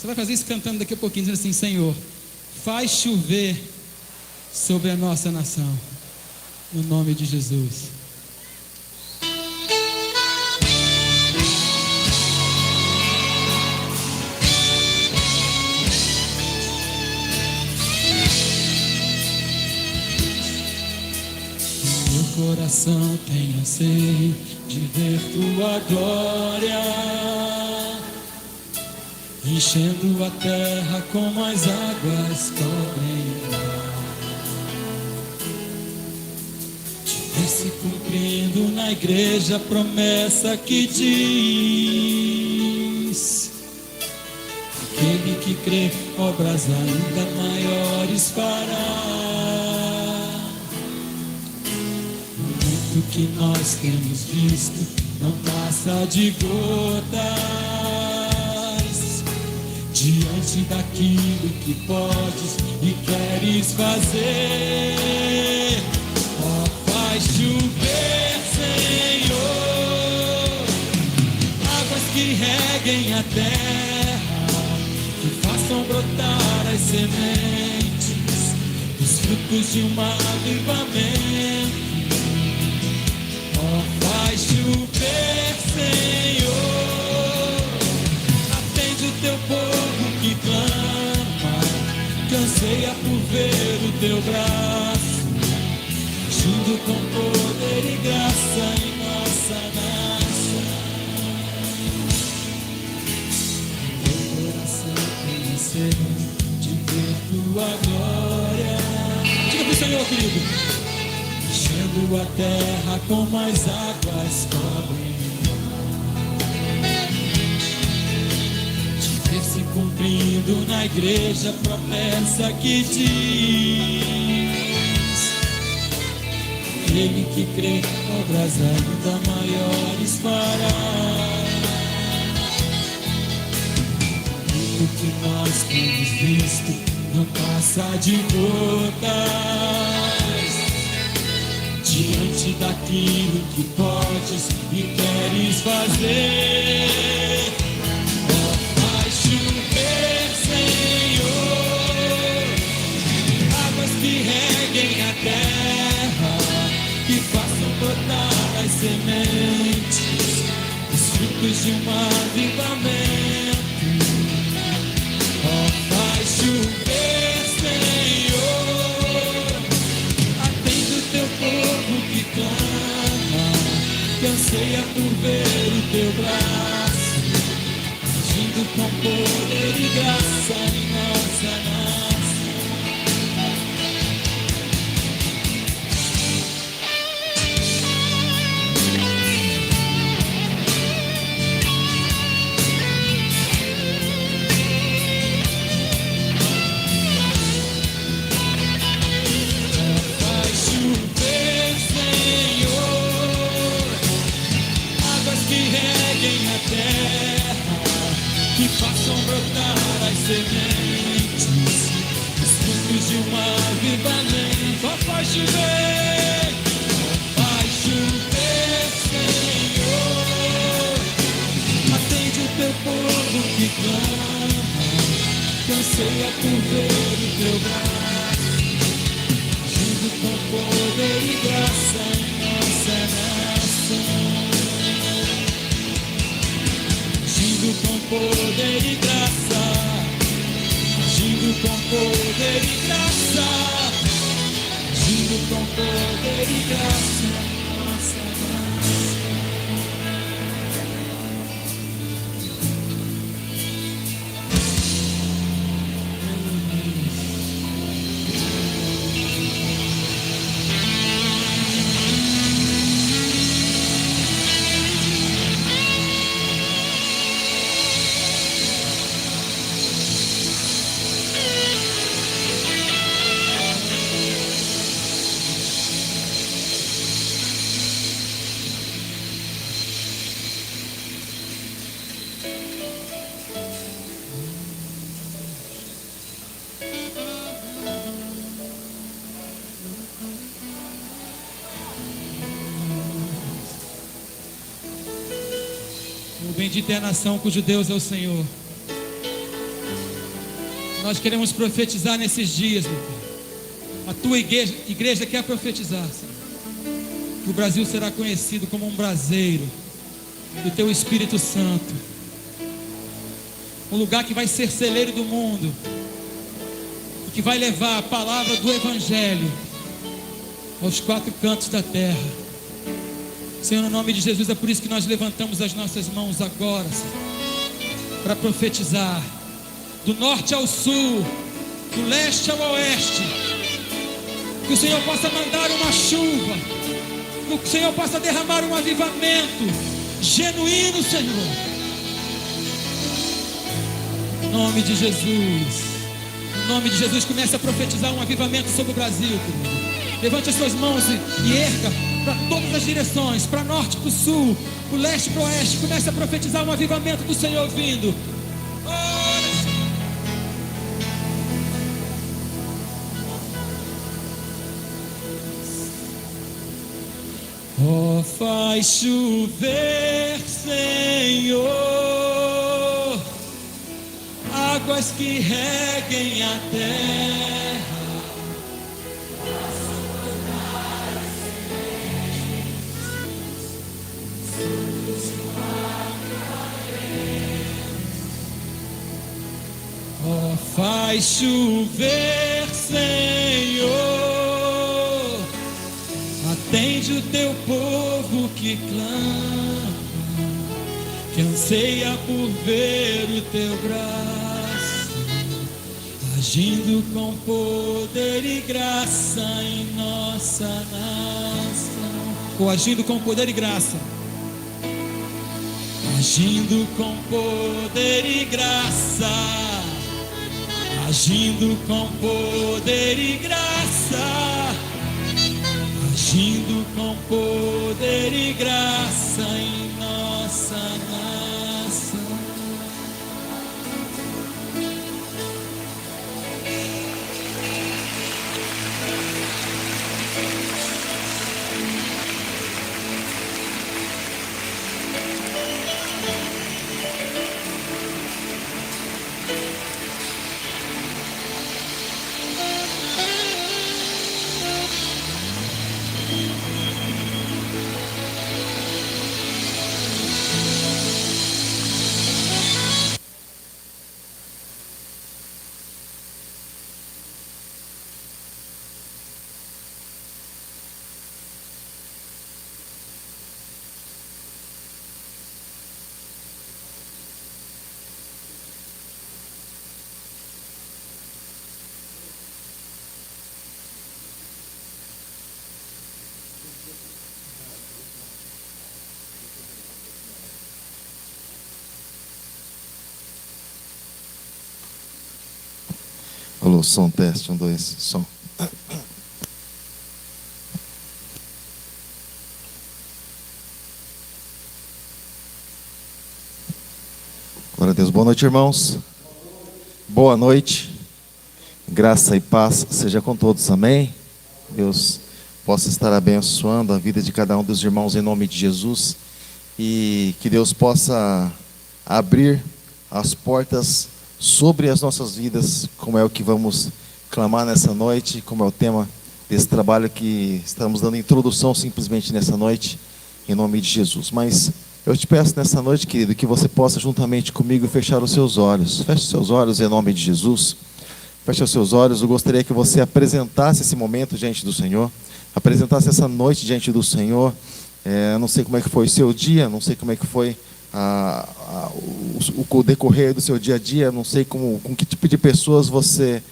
Você vai fazer isso cantando daqui a pouquinho, dizendo assim: Senhor, faz chover sobre a nossa nação, no nome de Jesus. Meu coração tem anseio de ver tua glória, enchendo a terra como as águas cobrem o mar. Te ver se cumprindo na igreja a promessa que diz: aquele que crê obras ainda maiores fará. O que nós temos visto não passa de gotas diante daquilo que podes e queres fazer. Ó, faz chover, Senhor, águas que reguem a terra, que façam brotar as sementes, os frutos de um avivamento. Faz chover, Senhor, atende o teu povo que clama, que anseia por ver o teu braço, agindo com poder e graça em nossa nação. Meu coração tem sede de ver tua glória. Diga pro Senhor, querido: enchendo a terra como as águas cobrem o mar. Te ver se cumprindo na igreja a promessa que diz: aquele que crê obras ainda maiores fará. E o que nós temos visto não passa de gotas diante daquilo que podes e queres fazer. Ó, faz chover, Senhor, águas que reguem a terra, que façam brotar as sementes, os frutos de um avivamento. Ó, faz chover, Senhor, atende o teu povo que clama, que anseia por ver o teu braço, agindo com poder e graça em nossa nação. Faz chover, Senhor, águas que reguem a terra, que façam brotar as sementes, os frutos de um avivamento. Ó, faz chover, Senhor, atende o teu povo que clama, que anseia por ver o teu braço, agindo com poder e graça em nossa nação. Agindo com poder e graça, agindo com poder e graça, agindo com poder e graça em nossa nação. Bendita é a nação cujo Deus é o Senhor. Nós queremos profetizar nesses dias, meu Pai. A tua igreja quer profetizar, Senhor, que o Brasil será conhecido como um braseiro do teu Espírito Santo, um lugar que vai ser celeiro do mundo e que vai levar a palavra do Evangelho aos quatro cantos da terra. Senhor, no nome de Jesus, é por isso que nós levantamos as nossas mãos agora, Senhor, para profetizar do norte ao sul, do leste ao oeste, que o Senhor possa mandar uma chuva, que o Senhor possa derramar um avivamento genuíno, Senhor, em nome de Jesus. Em nome de Jesus, comece a profetizar um avivamento sobre o Brasil, querido. Levante as suas mãos e erga para todas as direções, para norte, para o sul, para o leste, para o oeste. Comece a profetizar um avivamento do Senhor vindo. Oh, faz chover, Senhor, águas que reguem a terra. Oh, faz chover, Senhor, atende o teu povo que clama, que anseia por ver o teu braço, agindo com poder e graça em nossa nação. Ou agindo com poder e graça. Agindo com poder e graça. Agindo com poder e graça. Agindo com poder e graça em nossa nação. Alô, som, teste, 1, 2, som. Glória a Deus. Boa noite, irmãos. Boa noite. Graça e paz seja com todos, amém? Deus possa estar abençoando a vida de cada um dos irmãos em nome de Jesus. E que Deus possa abrir as portas sobre as nossas vidas, como é o que vamos clamar nessa noite, como é o tema desse trabalho que estamos dando introdução simplesmente nessa noite, em nome de Jesus. Mas eu te peço nessa noite, querido, que você possa juntamente comigo fechar os seus olhos. Feche os seus olhos em nome de Jesus. Feche os seus olhos. Eu gostaria que você apresentasse esse momento diante do Senhor, apresentasse essa noite diante do Senhor. Não sei como é que foi o seu dia, não sei como é que foi o decorrer do seu dia a dia, não sei com que tipo de pessoas você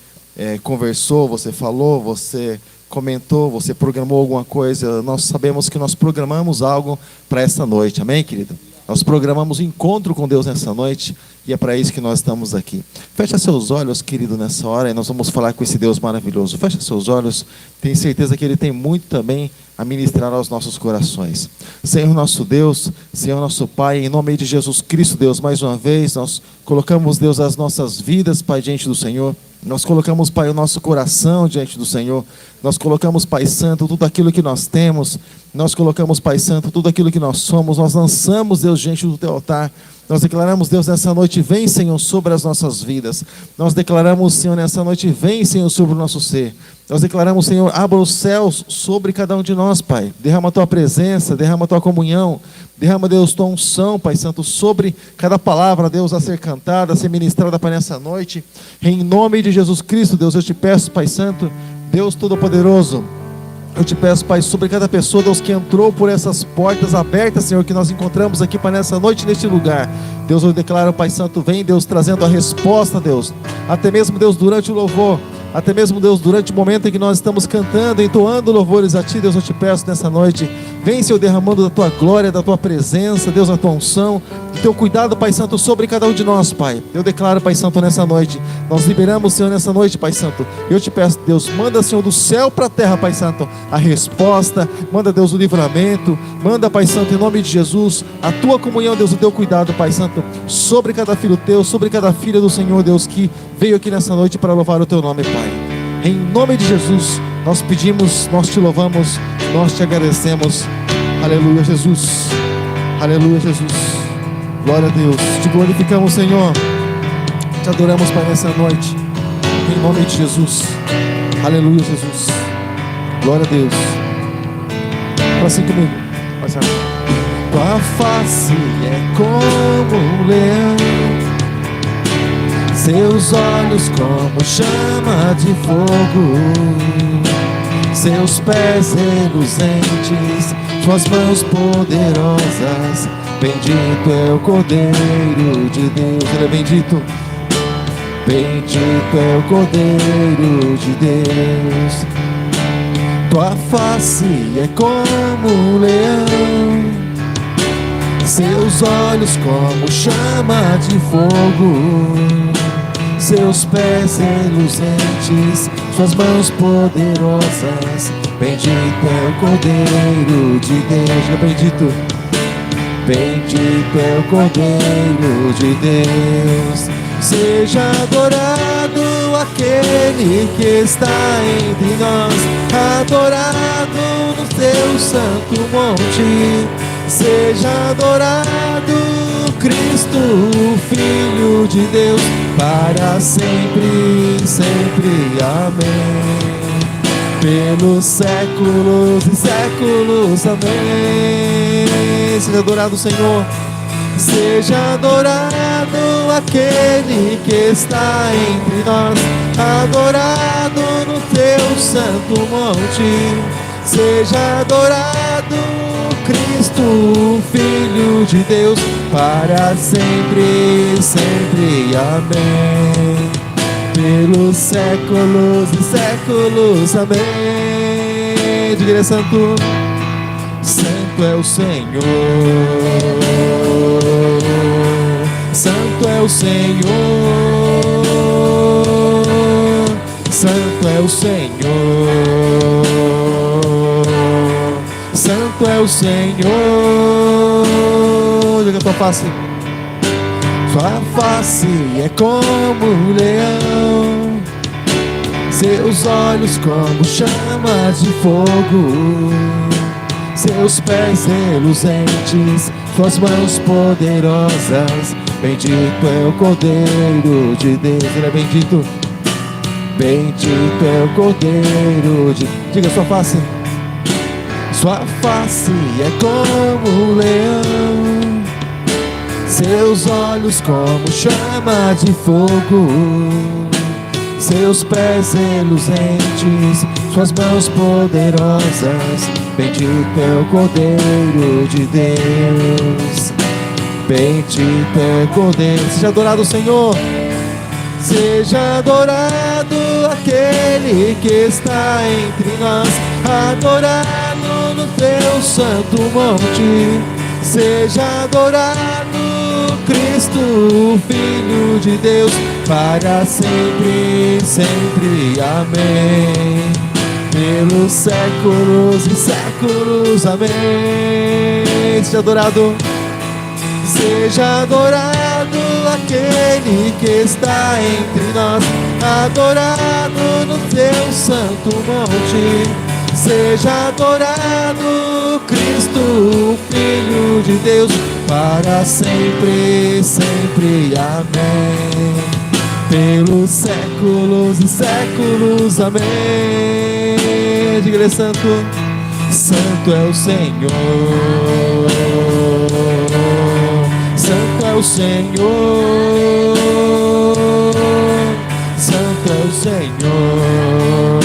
conversou, você falou, você comentou, você programou alguma coisa. Nós sabemos que nós programamos algo para essa noite, amém, querido? Nós programamos um encontro com Deus nessa noite e é para isso que nós estamos aqui. Fecha seus olhos, querido, nessa hora, e nós vamos falar com esse Deus maravilhoso. Fecha seus olhos, tenho certeza que Ele tem muito também a ministrar aos nossos corações. Senhor nosso Deus, Senhor nosso Pai, em nome de Jesus Cristo, Deus, mais uma vez, nós colocamos, Deus, as nossas vidas, Pai, diante do Senhor. Nós colocamos, Pai, o nosso coração diante do Senhor. Nós colocamos, Pai Santo, tudo aquilo que nós temos. Nós colocamos, Pai Santo, tudo aquilo que nós somos. Nós lançamos, Deus, diante do Teu altar. Nós declaramos, Deus, nessa noite, vem, Senhor, sobre as nossas vidas. Nós declaramos, Senhor, nessa noite, vem, Senhor, sobre o nosso ser. Nós declaramos, Senhor, abra os céus sobre cada um de nós, Pai. Derrama a Tua presença, derrama a Tua comunhão. Derrama, Deus, Tua unção, Pai Santo, sobre cada palavra, Deus, a ser cantada, a ser ministrada para nessa noite. Em nome de Jesus Cristo, Deus, eu te peço, Pai Santo, Deus Todo-Poderoso, eu te peço, Pai, sobre cada pessoa, Deus, que entrou por essas portas abertas, Senhor, que nós encontramos aqui para nessa noite, neste lugar. Deus, eu declaro, Pai Santo, vem, Deus, trazendo a resposta, Deus. Até mesmo, Deus, durante o louvor. Até mesmo, Deus, durante o momento em que nós estamos cantando, entoando louvores a Ti, Deus, eu te peço nessa noite. Vem, Senhor, derramando da Tua glória, da Tua presença, Deus, da Tua unção, do Teu cuidado, Pai Santo, sobre cada um de nós, Pai. Eu declaro, Pai Santo, nessa noite. Nós liberamos, Senhor, nessa noite, Pai Santo. Eu te peço, Deus, manda, Senhor, do céu para a terra, Pai Santo, a resposta. Manda, Deus, o livramento. Manda, Pai Santo, em nome de Jesus, a Tua comunhão, Deus, o Teu cuidado, Pai Santo, sobre cada filho Teu, sobre cada filha do Senhor, Deus, que veio aqui nessa noite para louvar o Teu nome, Pai. Em nome de Jesus, nós pedimos, nós te louvamos, nós te agradecemos. Aleluia, Jesus. Aleluia, Jesus. Glória a Deus. Te glorificamos, Senhor. Te adoramos, Pai, nessa noite. Em nome de Jesus. Aleluia, Jesus. Glória a Deus. Fala assim comigo. Tua face é como um leão, seus olhos como chama de fogo, seus pés reluzentes, suas mãos poderosas. Bendito é o Cordeiro de Deus. Ele é bendito. Bendito é o Cordeiro de Deus. Tua face é como um leão, seus olhos como chama de fogo, seus pés reluzentes, suas mãos poderosas. Bendito é o Cordeiro de Deus. Bendito, bendito é o Cordeiro de Deus. Seja adorado aquele que está entre nós, adorado no teu santo monte. Seja adorado Cristo, Filho de Deus, para sempre, sempre. Amém. Pelos séculos e séculos. Amém. Seja adorado, Senhor. Seja adorado aquele que está entre nós, adorado no teu santo monte. Seja adorado Cristo, Filho de Deus, para sempre, sempre. Amém. Pelos séculos e séculos. Amém. Diga, Santo. Santo é o Senhor. Santo é o Senhor. Santo é o Senhor. Santo é o Senhor. Diga a tua face. Sua face é como um leão, seus olhos como chamas de fogo, seus pés reluzentes, suas mãos poderosas. Bendito é o Cordeiro de Deus. Ele é bendito. Bendito é o Cordeiro de... Diga sua face. Sua face é como um leão, seus olhos como chama de fogo, seus pés reluzentes, suas mãos poderosas. Bendito é o Cordeiro de Deus. Bendito é o Cordeiro. Seja adorado, Senhor. Seja adorado aquele que está entre nós, adorado no teu santo monte. Seja adorado Cristo, Filho de Deus, para sempre, sempre. Amém. Pelos séculos e séculos. Amém. Seja adorado. Seja adorado aquele que está entre nós, adorado no teu santo monte. seja adorado, Cristo, Filho de Deus, para sempre, sempre, amém. Pelos séculos e séculos, amém. Diga-lhe: Santo, Santo é o Senhor, Santo é o Senhor, Santo é o Senhor,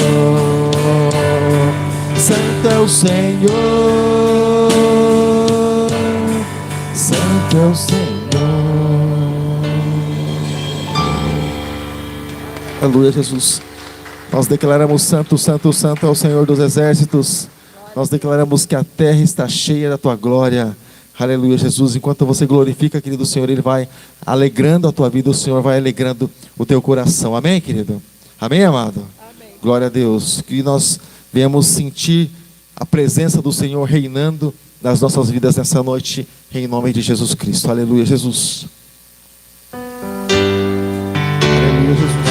Santo é o Senhor, Santo é o Senhor. Aleluia, Jesus. Nós declaramos: Santo, Santo, Santo é o Senhor dos exércitos. Nós declaramos que a terra está cheia da tua glória. Aleluia, Jesus. Enquanto você glorifica, querido Senhor, Ele vai alegrando a tua vida, o Senhor vai alegrando o teu coração. Amém, querido? Amém, amado? Amém. Glória a Deus. Que nós venhamos sentir a presença do Senhor reinando nas nossas vidas nessa noite, em nome de Jesus Cristo. Aleluia, Jesus. Aleluia, Jesus.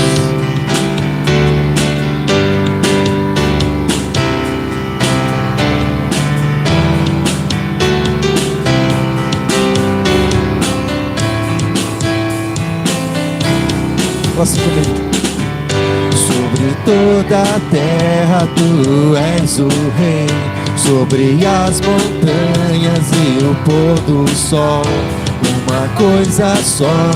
Sobre toda a terra tu és o rei, sobre as montanhas e o pôr do sol. Uma coisa só,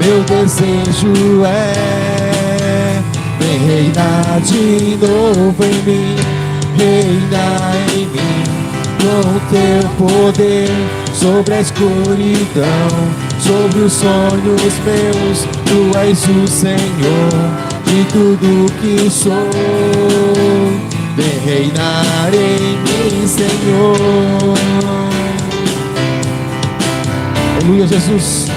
meu desejo é: vem reinar de novo em mim, reinar em mim, com teu poder sobre a escuridão, sobre os sonhos meus. Tu és o Senhor de tudo que sou. Vem reinar em mim, Senhor. Aleluia, Jesus.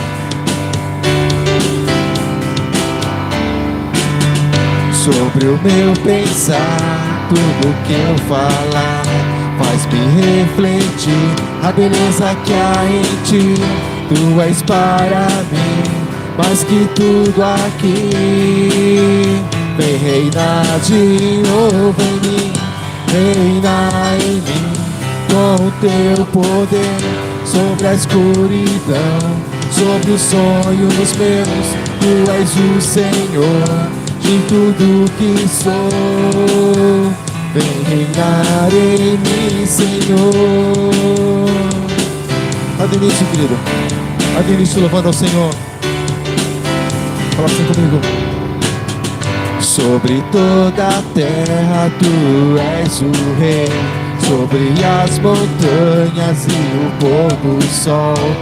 Sobre o meu pensar, tudo que eu falar, faz-me refletir a beleza que há em ti. Tu és para mim mais que tudo aqui. Vem reinar de novo em mim, reinar em mim, com teu poder sobre a escuridão, sobre os sonhos meus. Tu és o Senhor de tudo que sou. Vem reinar em mim, Senhor. Adore isso, querido. Adore isso, louvando ao Senhor. Fala assim comigo. Sobre toda a terra tu és o rei, sobre as montanhas e o pôr do sol.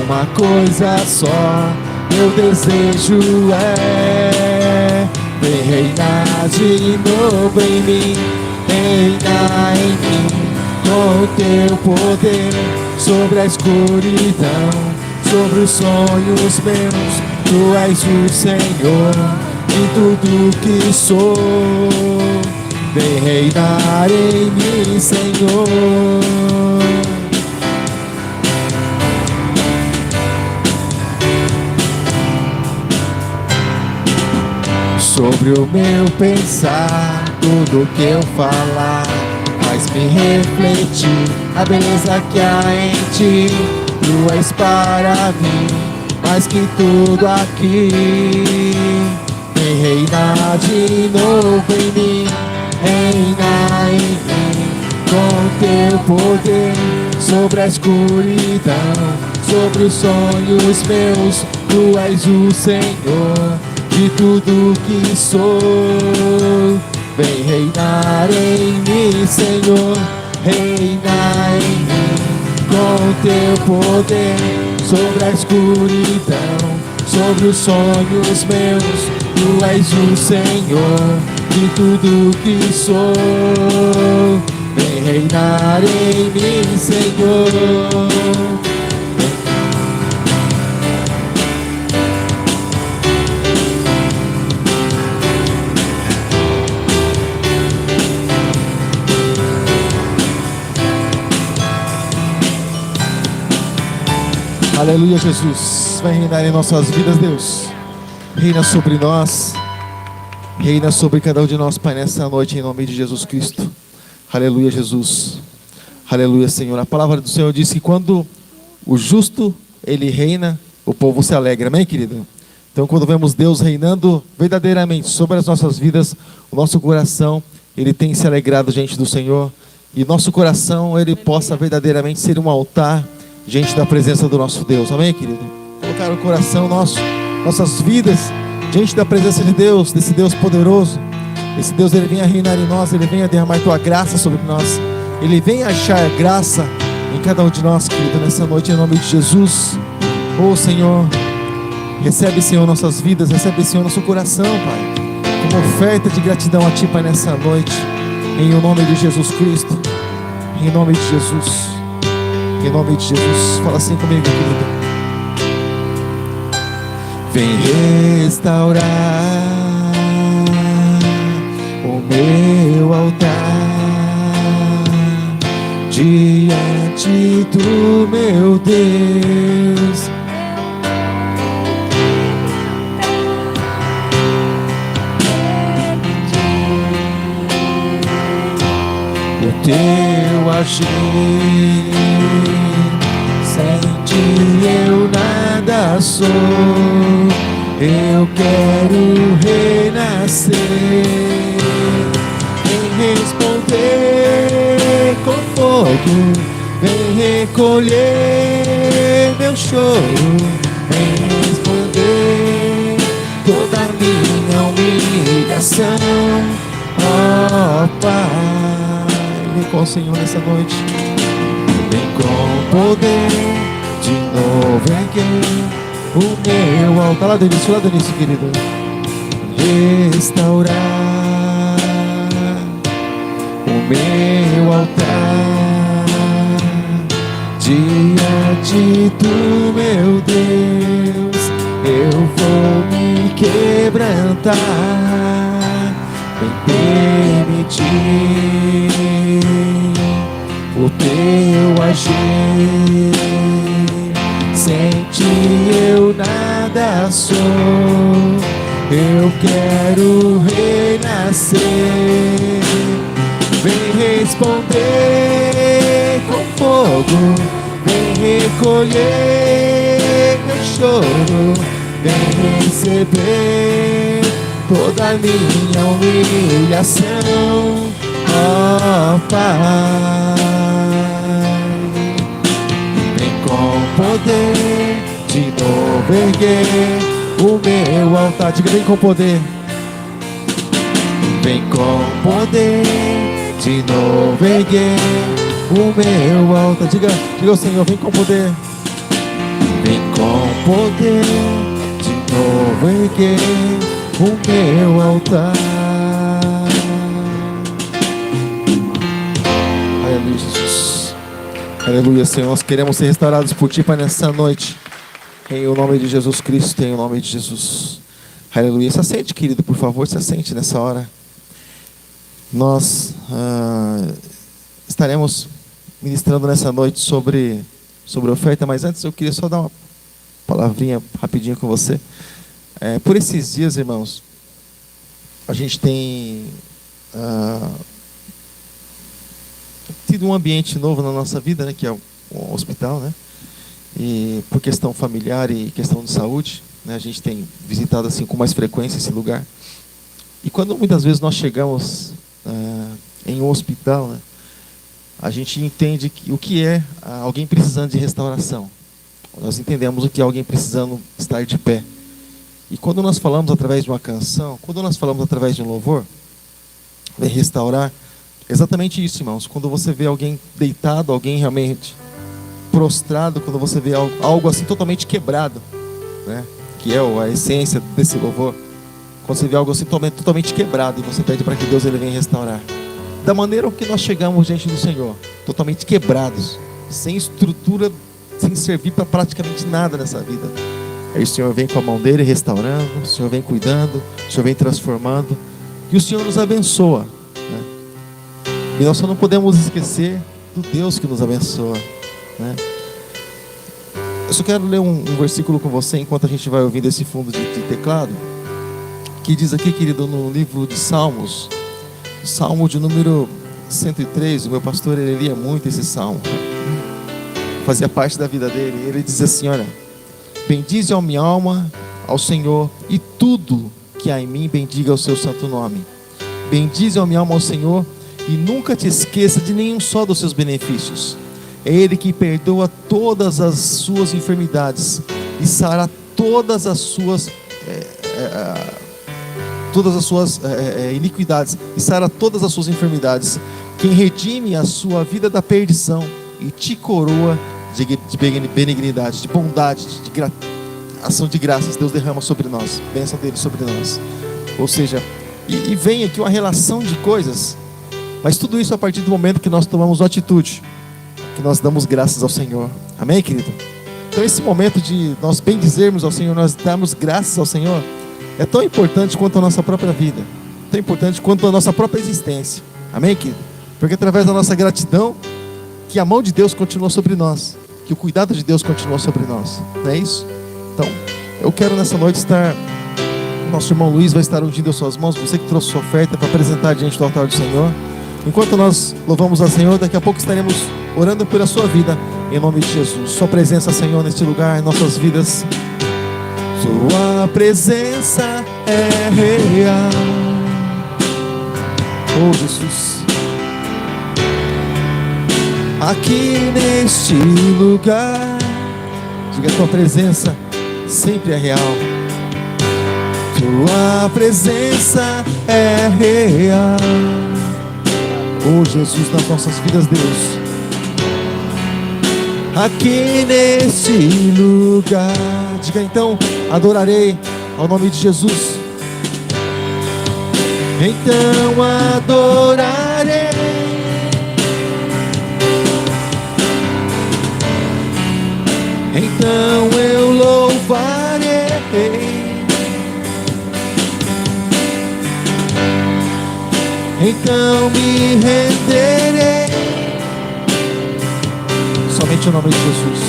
Uma coisa só, meu desejo é: vem reinar de novo em mim, reinar em mim, com teu poder sobre a escuridão, sobre os sonhos meus. Tu és o Senhor de tudo que sou. Vem reinar em mim, Senhor. Sobre o meu pensar, tudo que eu falar, faz-me refletir a beleza que há em ti. Tu és para mim mais que tudo aqui. Vem reinar de novo em mim, reinar em mim, com teu poder sobre a escuridão, sobre os sonhos meus. Tu és o Senhor de tudo que sou. Vem reinar em mim, Senhor, reinar em mim, com teu poder sobre a escuridão, sobre os sonhos meus. Tu és o Senhor de tudo que sou. Vem reinar em mim, Senhor. Aleluia, Jesus. Vai reinar em nossas vidas, Deus. Reina sobre nós. Reina sobre cada um de nós, Pai, nessa noite, em nome de Jesus Cristo. Aleluia, Jesus. Aleluia, Senhor. A palavra do Senhor diz que quando o justo, ele reina, o povo se alegra. Amém, querido? Então, quando vemos Deus reinando verdadeiramente sobre as nossas vidas, o nosso coração, ele tem se alegrado diante do Senhor. E nosso coração, ele possa verdadeiramente ser um altar diante da presença do nosso Deus. Amém, querido? Colocar o coração nosso, nossas vidas diante da presença de Deus, desse Deus poderoso. Esse Deus, ele venha reinar em nós, ele venha derramar tua graça sobre nós. Ele venha achar graça em cada um de nós, querido, nessa noite, em nome de Jesus. Oh, Senhor, recebe, Senhor, nossas vidas, recebe, Senhor, nosso coração, Pai, como oferta de gratidão a Ti, Pai, nessa noite, em o nome de Jesus Cristo, em nome de Jesus, em nome de Jesus. Fala assim comigo, querido. Vem restaurar o meu altar diante do meu Deus. O teu agir, sem ti eu nada sou. Eu quero renascer, vem responder com fogo, vem recolher meu choro, vem responder toda minha humilhação. Ó Pai, vem com o Senhor nessa noite, vem com poder, de novo erguer o meu altar. Lá do início, querido. Restaurar o meu altar diante do meu Deus. Eu vou me quebrantar, vem permitir o teu agir. Sem ti eu nada sou. Eu quero renascer, vem responder com fogo, vem recolher meu choro, vem receber toda a minha humilhação. Ó Pai, vem com poder, de novo erguer o meu altar. Diga, vem com poder, vem com poder, de novo erguer o meu altar. Diga ao Senhor, vem com poder, vem com poder, de novo erguer o meu altar. Aleluia, Jesus. Aleluia, Senhor. Nós queremos ser restaurados por Ti, Pai, nessa noite. Em o nome de Jesus Cristo, em o nome de Jesus. Aleluia. Se assente, querido, por favor, se assente nessa hora. Nós estaremos ministrando nessa noite sobre oferta, mas antes eu queria só dar uma palavrinha rapidinho com você. Por esses dias, irmãos, a gente tem tido um ambiente novo na nossa vida, né, que é um hospital, né? E por questão familiar e questão de saúde, né, a gente tem visitado assim com mais frequência esse lugar. E quando muitas vezes nós chegamos em um hospital, né, a gente entende o que é alguém precisando de restauração. Nós entendemos o que é alguém precisando estar de pé. E quando nós falamos através de uma canção, quando nós falamos através de um louvor, restaurar, exatamente isso, irmãos. Quando você vê alguém deitado, alguém realmente prostrado, quando você vê algo assim totalmente quebrado, né? Que é a essência desse louvor. Quando você vê algo assim totalmente quebrado e você pede para que Deus ele venha restaurar. Da maneira que nós chegamos diante do Senhor, totalmente quebrados, sem estrutura, sem servir para praticamente nada nessa vida. Aí o Senhor vem com a mão dele restaurando, o Senhor vem cuidando, o Senhor vem transformando e o Senhor nos abençoa, né? E nós só não podemos esquecer do Deus que nos abençoa, né? Eu só quero ler um versículo com você enquanto a gente vai ouvindo esse fundo de teclado, que diz aqui, querido, no livro de Salmos, Salmo de número 103, o meu pastor, ele lia muito esse salmo. Fazia parte da vida dele. Ele dizia assim, olha: bendize a minha alma ao Senhor, e tudo que há em mim bendiga o seu santo nome. Bendize a minha alma ao Senhor, e nunca te esqueça de nenhum só dos seus benefícios. É Ele que perdoa todas as suas enfermidades e sara todas as suas iniquidades, e sara todas as suas enfermidades. Quem redime a sua vida da perdição e te coroa de benignidade, de bondade, de ação de graças, Deus derrama sobre nós, bênção dele sobre nós. Ou seja, e vem aqui uma relação de coisas, mas tudo isso a partir do momento que nós tomamos uma atitude, que nós damos graças ao Senhor. Amém, querido? Então esse momento de nós bendizermos ao Senhor, nós darmos graças ao Senhor, é tão importante quanto a nossa própria vida, tão importante quanto a nossa própria existência. Amém, querido? Porque através da nossa gratidão, que a mão de Deus continua sobre nós, que o cuidado de Deus continua sobre nós. Não é isso? Então, eu quero nessa noite estar... Nosso irmão Luiz vai estar ungindo as suas mãos, você que trouxe sua oferta para apresentar diante do altar do Senhor. Enquanto nós louvamos ao Senhor, daqui a pouco estaremos orando pela sua vida, em nome de Jesus. Sua presença, Senhor, neste lugar, em nossas vidas. Sua presença é real. Oh, Jesus. Aqui neste lugar, diga: tua presença sempre é real. Tua presença é real. Oh, Jesus, nas nossas vidas, Deus. Aqui neste lugar, diga então: adorarei ao nome de Jesus. Então adorarei. Então eu louvarei. Então me renderei somente o nome de Jesus,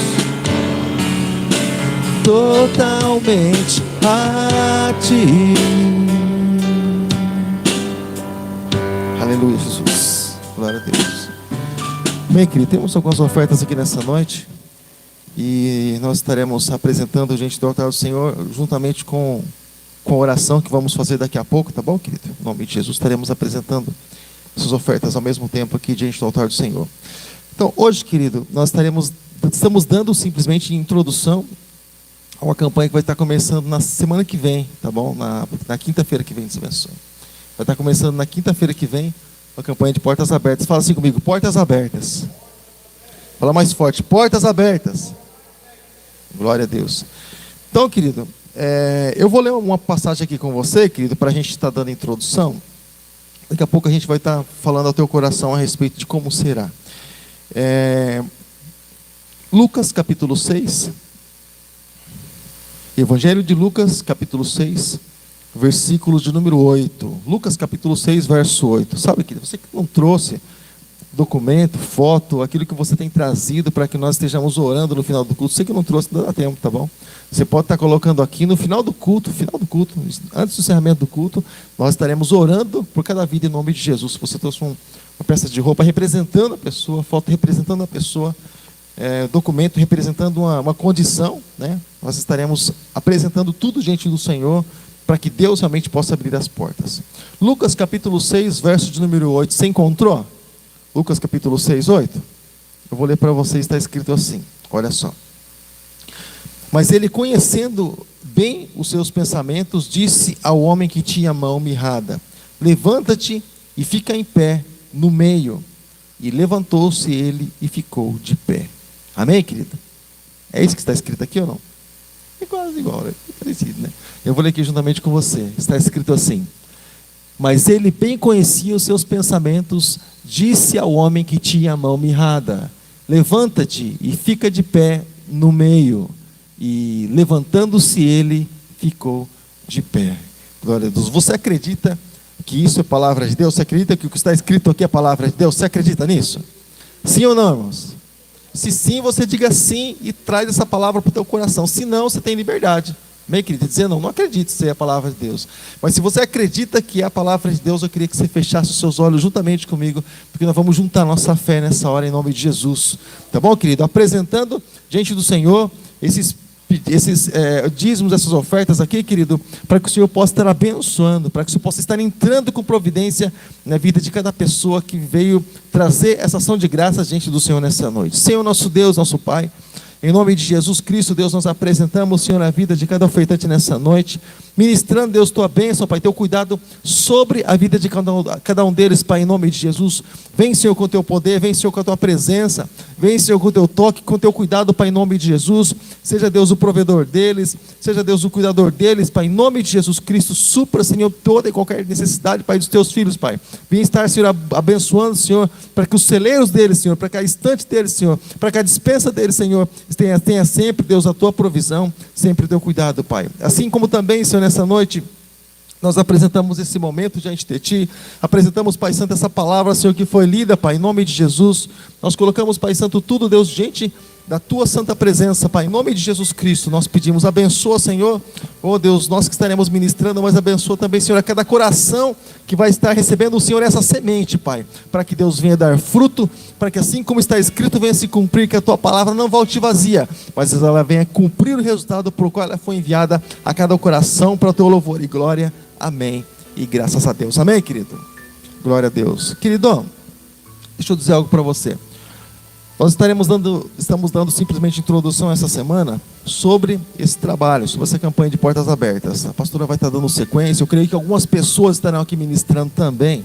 totalmente a ti. Aleluia, Jesus. Glória a Deus. Bem, querido, temos algumas ofertas aqui nessa noite e nós estaremos apresentando diante do altar do Senhor, juntamente com a oração que vamos fazer daqui a pouco, tá bom, querido? Em nome de Jesus, estaremos apresentando essas ofertas ao mesmo tempo aqui diante do altar do Senhor. Então, hoje, querido, nós estamos dando simplesmente introdução a uma campanha que vai estar começando na semana que vem, tá bom? Na quinta-feira que vem, Deus abençoe. Vai estar começando na quinta-feira que vem, uma campanha de portas abertas. Fala assim comigo: portas abertas. Fala mais forte: portas abertas. Glória a Deus. Então, querido, eu vou ler uma passagem aqui com você, querido, para a gente estar dando introdução. Daqui a pouco a gente vai estar falando ao teu coração a respeito de como será. Lucas capítulo 6. Evangelho de Lucas capítulo 6, versículos de número 8. Lucas capítulo 6, verso 8. Sabe, querido, você que não trouxe documento, foto, aquilo que você tem trazido para que nós estejamos orando no final do culto, você que não trouxe, não dá tempo, tá bom? Você pode estar colocando aqui no final do culto, antes do encerramento do culto, nós estaremos orando por cada vida em nome de Jesus. Se você trouxe uma peça de roupa representando a pessoa, foto representando a pessoa, documento representando uma condição, né? Nós estaremos apresentando tudo diante do Senhor, para que Deus realmente possa abrir as portas. Lucas capítulo 6, verso de número 8, você encontrou? Lucas capítulo 6, 8. Eu vou ler para você, está escrito assim, olha só. Mas ele, conhecendo bem os seus pensamentos, disse ao homem que tinha a mão mirrada: levanta-te e fica em pé no meio. E levantou-se ele e ficou de pé. Amém, querido? É isso que está escrito aqui ou não? É quase igual, é parecido, né? Eu vou ler aqui juntamente com você. Está escrito assim: mas ele bem conhecia os seus pensamentos, disse ao homem que tinha a mão mirrada: levanta-te e fica de pé no meio. E levantando-se ele, ficou de pé. Glória a Deus. Você acredita que isso é palavra de Deus? Você acredita que o que está escrito aqui é palavra de Deus? Você acredita nisso? Sim ou não, irmãos? Se sim, você diga sim e traz essa palavra para o teu coração. Se não, você tem liberdade. Amém, querido? Dizendo, não acredite ser a palavra de Deus. Mas se você acredita que é a palavra de Deus, eu queria que você fechasse os seus olhos juntamente comigo, porque nós vamos juntar nossa fé nessa hora em nome de Jesus. Tá bom, querido? Apresentando diante do Senhor esses dízimos, essas ofertas aqui, querido, para que o Senhor possa estar abençoando, para que o Senhor possa estar entrando com providência na vida de cada pessoa que veio trazer essa ação de graça diante do Senhor nessa noite. Senhor, nosso Deus, nosso Pai, em nome de Jesus Cristo, Deus, nós apresentamos, Senhor, a vida de cada ofertante nessa noite, ministrando, Deus, tua bênção, Pai, teu cuidado sobre a vida de cada um deles, Pai, em nome de Jesus. Vem, Senhor, com o teu poder, vem, Senhor, com a tua presença, vem, Senhor, com o teu toque, com o teu cuidado, Pai, em nome de Jesus. Seja Deus o provedor deles, seja Deus o cuidador deles, Pai, em nome de Jesus Cristo. Supra, Senhor, toda e qualquer necessidade, Pai, dos teus filhos, Pai. Vem estar, Senhor, abençoando, Senhor, para que os celeiros deles, Senhor, para que a estante deles, Senhor, para que a despensa deles, Senhor, tenha sempre, Deus, a tua provisão, sempre o teu cuidado, Pai. Assim como também, Senhor, nessa noite, nós apresentamos esse momento diante de Ti, apresentamos, Pai Santo, essa palavra, Senhor, que foi lida, Pai, em nome de Jesus. Nós colocamos, Pai Santo, tudo, Deus, diante da Tua santa presença, Pai, em nome de Jesus Cristo. Nós pedimos, abençoa, Senhor, oh Deus, nós que estaremos ministrando, mas abençoa também, Senhor, a cada coração que vai estar recebendo o Senhor essa semente, Pai, para que Deus venha dar fruto, para que assim como está escrito, venha se cumprir, que a Tua palavra não volte vazia, mas ela venha cumprir o resultado por qual ela foi enviada a cada coração, para o Teu louvor e glória. Amém. E graças a Deus. Amém, querido? Glória a Deus. Querido, deixa eu dizer algo para você. Nós estamos dando simplesmente introdução essa semana sobre esse trabalho, sobre essa campanha de portas abertas. A pastora vai estar dando sequência. Eu creio que algumas pessoas estarão aqui ministrando também.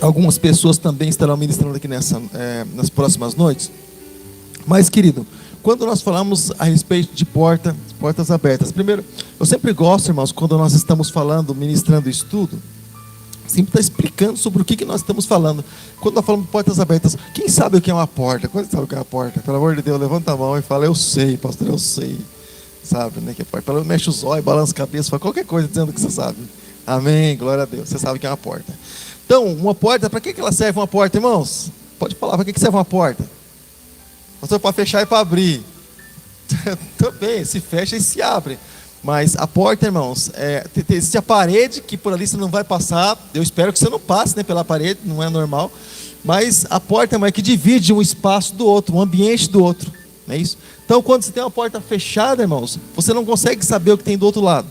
Algumas pessoas também estarão ministrando aqui nas próximas noites. Mas, querido, quando nós falamos a respeito de portas abertas, primeiro, eu sempre gosto, irmãos, quando nós estamos falando, ministrando estudo, sempre está explicando sobre o que nós estamos falando. Quando nós falamos de portas abertas, quem sabe o que é uma porta? Quem sabe o que é uma porta? Pelo amor de Deus, levanta a mão e fala, eu sei, pastor, eu sei. Sabe, né, que é porta? Pelo menos mexe os olhos, balança a cabeça, fala qualquer coisa dizendo que você sabe. Amém, glória a Deus, você sabe o que é uma porta. Então, uma porta, para que ela serve uma porta, irmãos? Pode falar, para que serve uma porta? Pastor, para fechar e para abrir. Também, se fecha e se abre. Mas a porta, irmãos, existe a parede, que por ali você não vai passar. Eu espero que você não passe, né, pela parede, não é normal. Mas a porta, irmão, é que divide um espaço do outro, um ambiente do outro. Não é isso? Então, quando você tem uma porta fechada, irmãos, você não consegue saber o que tem do outro lado.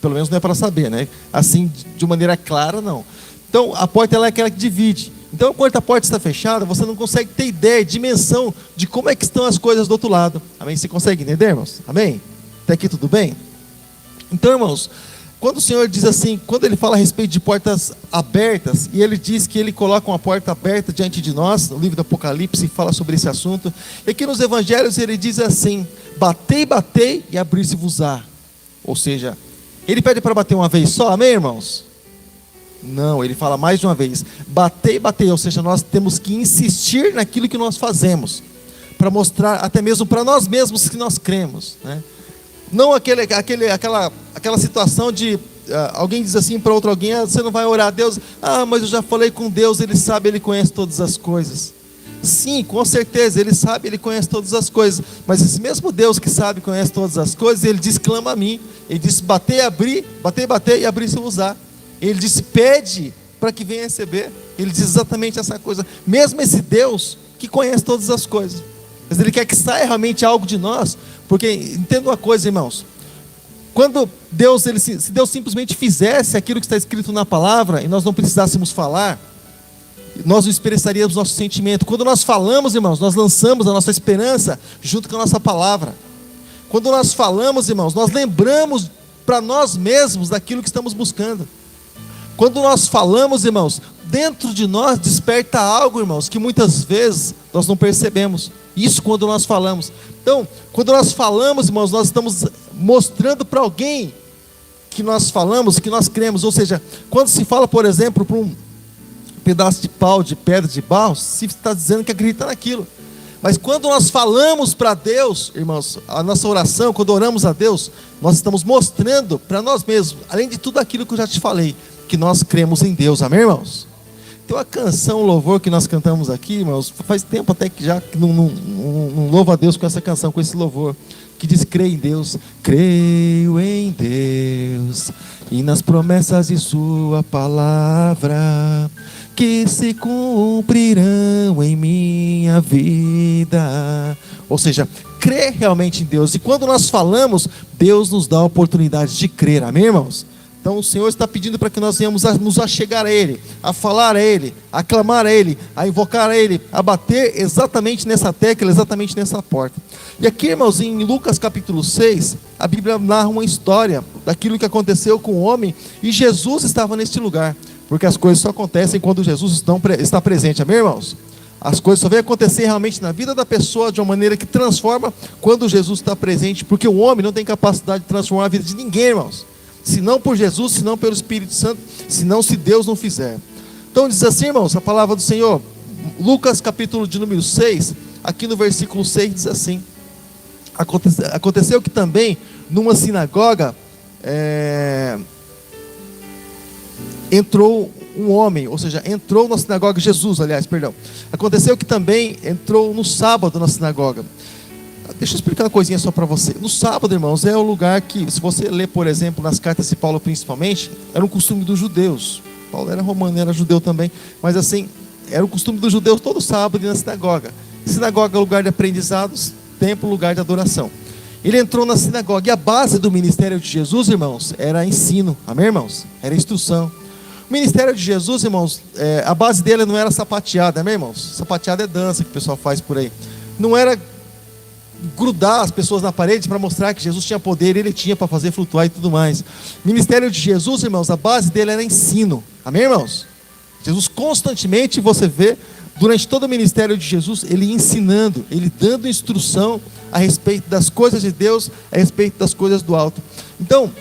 Pelo menos não é para saber, né? Assim, de maneira clara, não. Então, a porta ela é aquela que divide. Então, quando a porta está fechada, você não consegue ter ideia, dimensão de como é que estão as coisas do outro lado. Amém? Você consegue entender, irmãos? Amém? Até aqui tudo bem? Então, irmãos, quando o Senhor diz assim, quando Ele fala a respeito de portas abertas, e Ele diz que Ele coloca uma porta aberta diante de nós, no livro do Apocalipse fala sobre esse assunto, e aqui nos Evangelhos Ele diz assim, batei e abrir-se-vos-á. Ou seja, Ele pede para bater uma vez só, amém, irmãos? Não, Ele fala mais de uma vez, batei, ou seja, nós temos que insistir naquilo que nós fazemos, para mostrar até mesmo para nós mesmos que nós cremos, né? Não aquela situação de alguém diz assim para outro alguém, você não vai orar a Deus, mas eu já falei com Deus, Ele sabe, Ele conhece todas as coisas. Sim, com certeza, Ele sabe, Ele conhece todas as coisas, mas esse mesmo Deus que sabe e conhece todas as coisas, Ele diz, clama a mim, Ele disse, batei e abrir-se-vos-á. Ele disse, pede para que venha receber. Ele diz exatamente essa coisa, mesmo esse Deus que conhece todas as coisas, mas Ele quer que saia realmente algo de nós, porque entenda uma coisa, irmãos, quando Deus, se Deus simplesmente fizesse aquilo que está escrito na palavra, e nós não precisássemos falar, nós não expressaríamos nosso sentimento. Quando nós falamos, irmãos, nós lançamos a nossa esperança junto com a nossa palavra. Quando nós falamos, irmãos, nós lembramos para nós mesmos daquilo que estamos buscando. Quando nós falamos, irmãos, dentro de nós desperta algo, irmãos, que muitas vezes nós não percebemos. Isso quando nós falamos. Então, quando nós falamos, irmãos, nós estamos mostrando para alguém que nós falamos, que nós cremos. Ou seja, quando se fala, por exemplo, para um pedaço de pau, de pedra, de barro, se está dizendo que acredita naquilo. Mas quando nós falamos para Deus, irmãos, a nossa oração, quando oramos a Deus, nós estamos mostrando para nós mesmos, além de tudo aquilo que eu já te falei, que nós cremos em Deus, amém, irmãos? Tem uma canção, um louvor que nós cantamos aqui, irmãos, faz tempo até que já não louvo a Deus com essa canção, com esse louvor, que diz: creio em Deus, creio em Deus e nas promessas de sua palavra, que se cumprirão em minha vida. Ou seja, crer realmente em Deus. E quando nós falamos, Deus nos dá a oportunidade de crer, amém, irmãos? Então o Senhor está pedindo para que nós venhamos a nos achegar a Ele, a falar a Ele, a clamar a Ele, a invocar a Ele, a bater exatamente nessa tecla, exatamente nessa porta. E aqui, irmãos, em Lucas capítulo 6, a Bíblia narra uma história daquilo que aconteceu com o homem, e Jesus estava neste lugar, porque as coisas só acontecem quando Jesus está presente, amém, irmãos? As coisas só vêm acontecer realmente na vida da pessoa de uma maneira que transforma quando Jesus está presente, porque o homem não tem capacidade de transformar a vida de ninguém, irmãos, se não por Jesus, se não pelo Espírito Santo, se não, se Deus não fizer. Então diz assim, irmãos, a palavra do Senhor, Lucas capítulo de número 6, aqui no versículo 6 diz assim: aconteceu que também numa sinagoga entrou um homem, ou seja, entrou na sinagoga, Jesus, aliás, perdão. Aconteceu que também entrou no sábado na sinagoga. Deixa eu explicar uma coisinha só para você. No sábado, irmãos, é o lugar que, se você ler, por exemplo, nas cartas de Paulo principalmente, era um costume dos judeus. Paulo era romano, era judeu também, mas assim, era o costume dos judeus todo sábado ir na sinagoga. Sinagoga é lugar de aprendizados, templo, lugar de adoração. Ele entrou na sinagoga, e a base do ministério de Jesus, irmãos, era ensino, amém, irmãos? Era instrução. O ministério de Jesus, irmãos, a base dele não era sapateada, amém, irmãos? Sapateada é dança que o pessoal faz por aí. Não era grudar as pessoas na parede para mostrar que Jesus tinha poder, ele tinha para fazer flutuar e tudo mais. O ministério de Jesus, irmãos, a base dele era ensino, amém, irmãos? Jesus constantemente, você vê, durante todo o ministério de Jesus, ele ensinando, ele dando instrução a respeito das coisas de Deus, a respeito das coisas do alto. Então,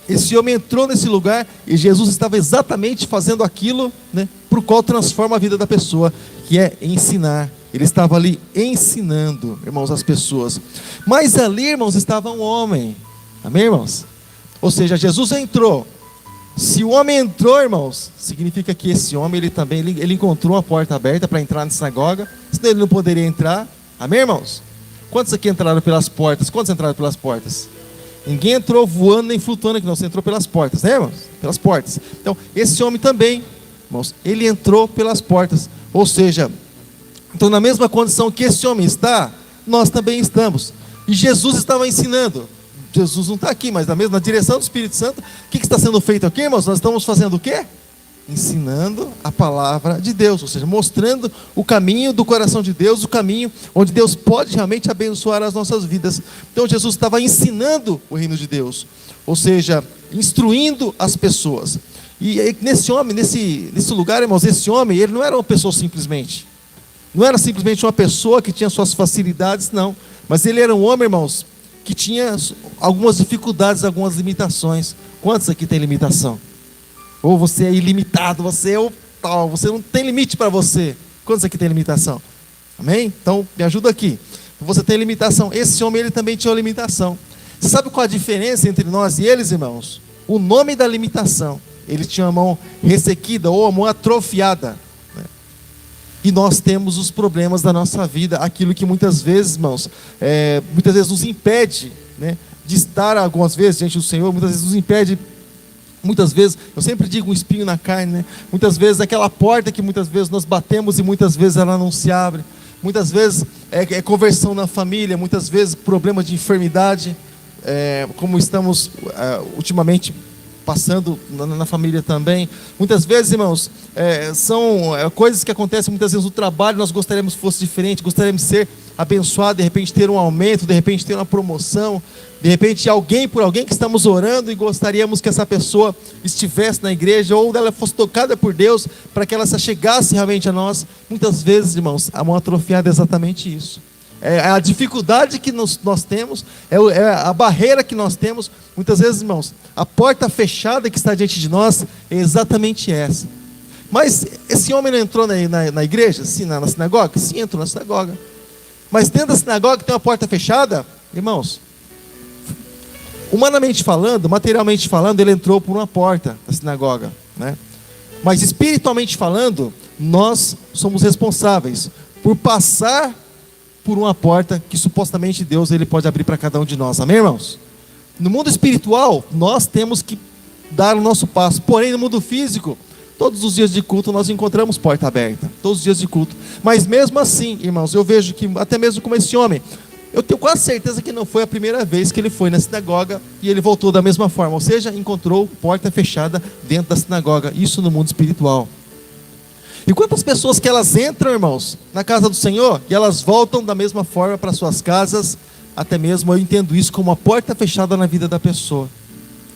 esse homem entrou nesse lugar e Jesus estava exatamente fazendo aquilo, né, por qual transforma a vida da pessoa, que é ensinar. Ele estava ali ensinando, irmãos, as pessoas. Mas ali, irmãos, estava um homem, amém, irmãos? Ou seja, Jesus entrou. Se o homem entrou, irmãos, significa que esse homem, ele encontrou uma porta aberta para entrar na sinagoga, senão ele não poderia entrar, amém, irmãos? Quantos aqui entraram pelas portas? Quantos entraram pelas portas? Ninguém entrou voando nem flutuando aqui, não, você entrou pelas portas, né, irmãos? Pelas portas. Então, esse homem também, irmãos, ele entrou pelas portas. Ou seja, então na mesma condição que esse homem está, nós também estamos. E Jesus estava ensinando. Jesus não está aqui, mas na direção do Espírito Santo, o que está sendo feito aqui, irmãos? Nós estamos fazendo o quê? Ensinando a palavra de Deus, ou seja, mostrando o caminho do coração de Deus, o caminho onde Deus pode realmente abençoar as nossas vidas. Então Jesus estava ensinando o reino de Deus, ou seja, instruindo as pessoas. E nesse homem, nesse lugar, irmãos, esse homem, ele não era uma pessoa simplesmente, não era simplesmente uma pessoa que tinha suas facilidades, não, mas ele era um homem, irmãos, que tinha algumas dificuldades, algumas limitações. Quantos aqui tem limitação? Ou você é ilimitado, você é o tal, você não tem limite para você. Quantos aqui tem limitação? Amém? Então, me ajuda aqui. Você tem limitação. Esse homem, ele também tinha uma limitação. Você sabe qual a diferença entre nós e eles, irmãos? O nome da limitação. Ele tinha a mão ressequida ou a mão atrofiada. E nós temos os problemas da nossa vida, aquilo que muitas vezes, irmãos, muitas vezes nos impede, né, de estar algumas vezes diante do Senhor, muitas vezes nos impede, muitas vezes, eu sempre digo um espinho na carne, né, muitas vezes aquela porta que muitas vezes nós batemos e muitas vezes ela não se abre, muitas vezes é conversão na família, muitas vezes problema de enfermidade, como estamos ultimamente passando na família também. Muitas vezes, irmãos, são coisas que acontecem muitas vezes no trabalho. Nós gostaríamos que fosse diferente, gostaríamos de ser abençoado, de repente ter um aumento, de repente ter uma promoção, de repente por alguém que estamos orando e gostaríamos que essa pessoa estivesse na igreja ou ela fosse tocada por Deus para que ela se achegasse realmente a nós. Muitas vezes, irmãos, a mão atrofiada é exatamente isso. A dificuldade que nós temos, a barreira que nós temos. Muitas vezes, irmãos, a porta fechada que está diante de nós é exatamente essa. Mas esse homem não entrou na igreja? Sim, na sinagoga? Sim, entrou na sinagoga. Mas dentro da sinagoga tem uma porta fechada? Irmãos, humanamente falando, materialmente falando, ele entrou por uma porta da sinagoga, né? Mas espiritualmente falando, nós somos responsáveis por passar por uma porta que supostamente Deus ele pode abrir para cada um de nós. Amém, irmãos? No mundo espiritual, nós temos que dar o nosso passo. Porém, no mundo físico, todos os dias de culto nós encontramos porta aberta. Todos os dias de culto. Mas mesmo assim, irmãos, eu vejo que até mesmo como esse homem, eu tenho quase certeza que não foi a primeira vez que ele foi na sinagoga e ele voltou da mesma forma. Ou seja, encontrou porta fechada dentro da sinagoga. Isso no mundo espiritual. E quantas pessoas que elas entram, irmãos, na casa do Senhor e elas voltam da mesma forma para suas casas. Até mesmo eu entendo isso como uma porta fechada na vida da pessoa.